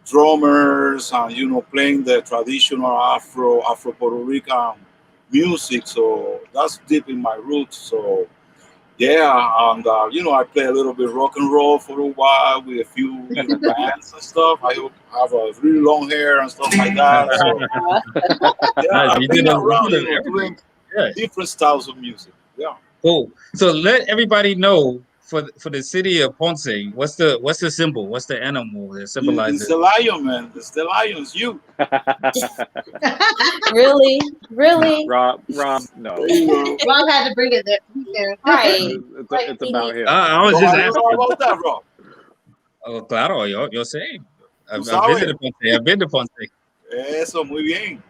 drummers and playing the traditional Afro-Puerto Rican music. So that's deep in my roots. So yeah, and I play a little bit rock and roll for a while with a few bands and stuff. I have a really long hair and stuff like that. So yeah, I've been around, doing different styles of music. Yeah. Cool. So let everybody know for the city of Ponce, what's the symbol? What's the animal that symbolizes? It's the lion, man. It's the lion. It's you. Really? Rob, no. Rob had to bring it there. Right. It's about him. I was just asking. About that, Rob. Oh, claro, yo sé. I've sabes. visited Ponce. I've been to Ponce. Eso, muy bien.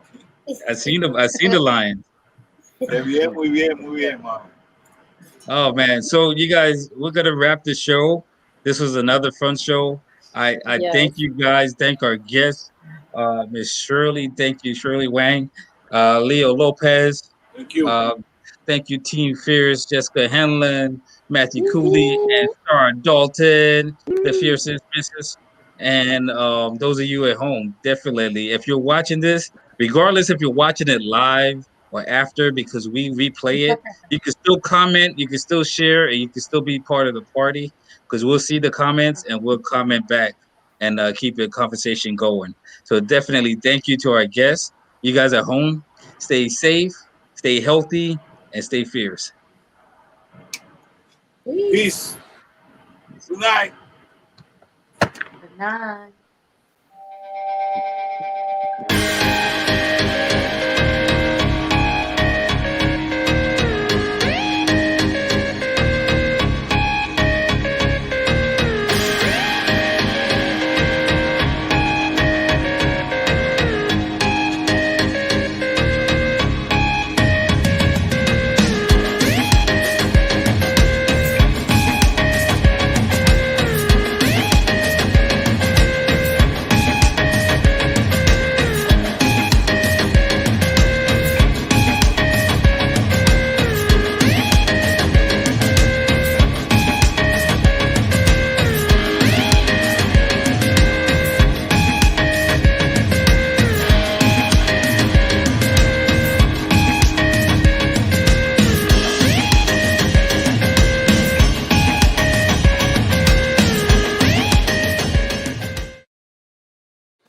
I've seen the lion. Muy bien, man. Oh man, so you guys, we're gonna wrap the show. This was another fun show. I thank you guys. Thank our guests, Miss Shirley. Thank you, Shirley Wang, Leo Lopez. Thank you. Thank you, Team Fierce, Jessica Henlon, Matthew Cooley, and Starr Dalton, the Fiercest Misses. And those of you at home, definitely, if you're watching this, regardless if you're watching it live or after, because we replay it, you can still comment, you can still share, and you can still be part of the party, because we'll see the comments and we'll comment back and keep the conversation going. So definitely thank you to our guests. You guys at home, stay safe, stay healthy, and stay fierce. Peace. Good night. Good night.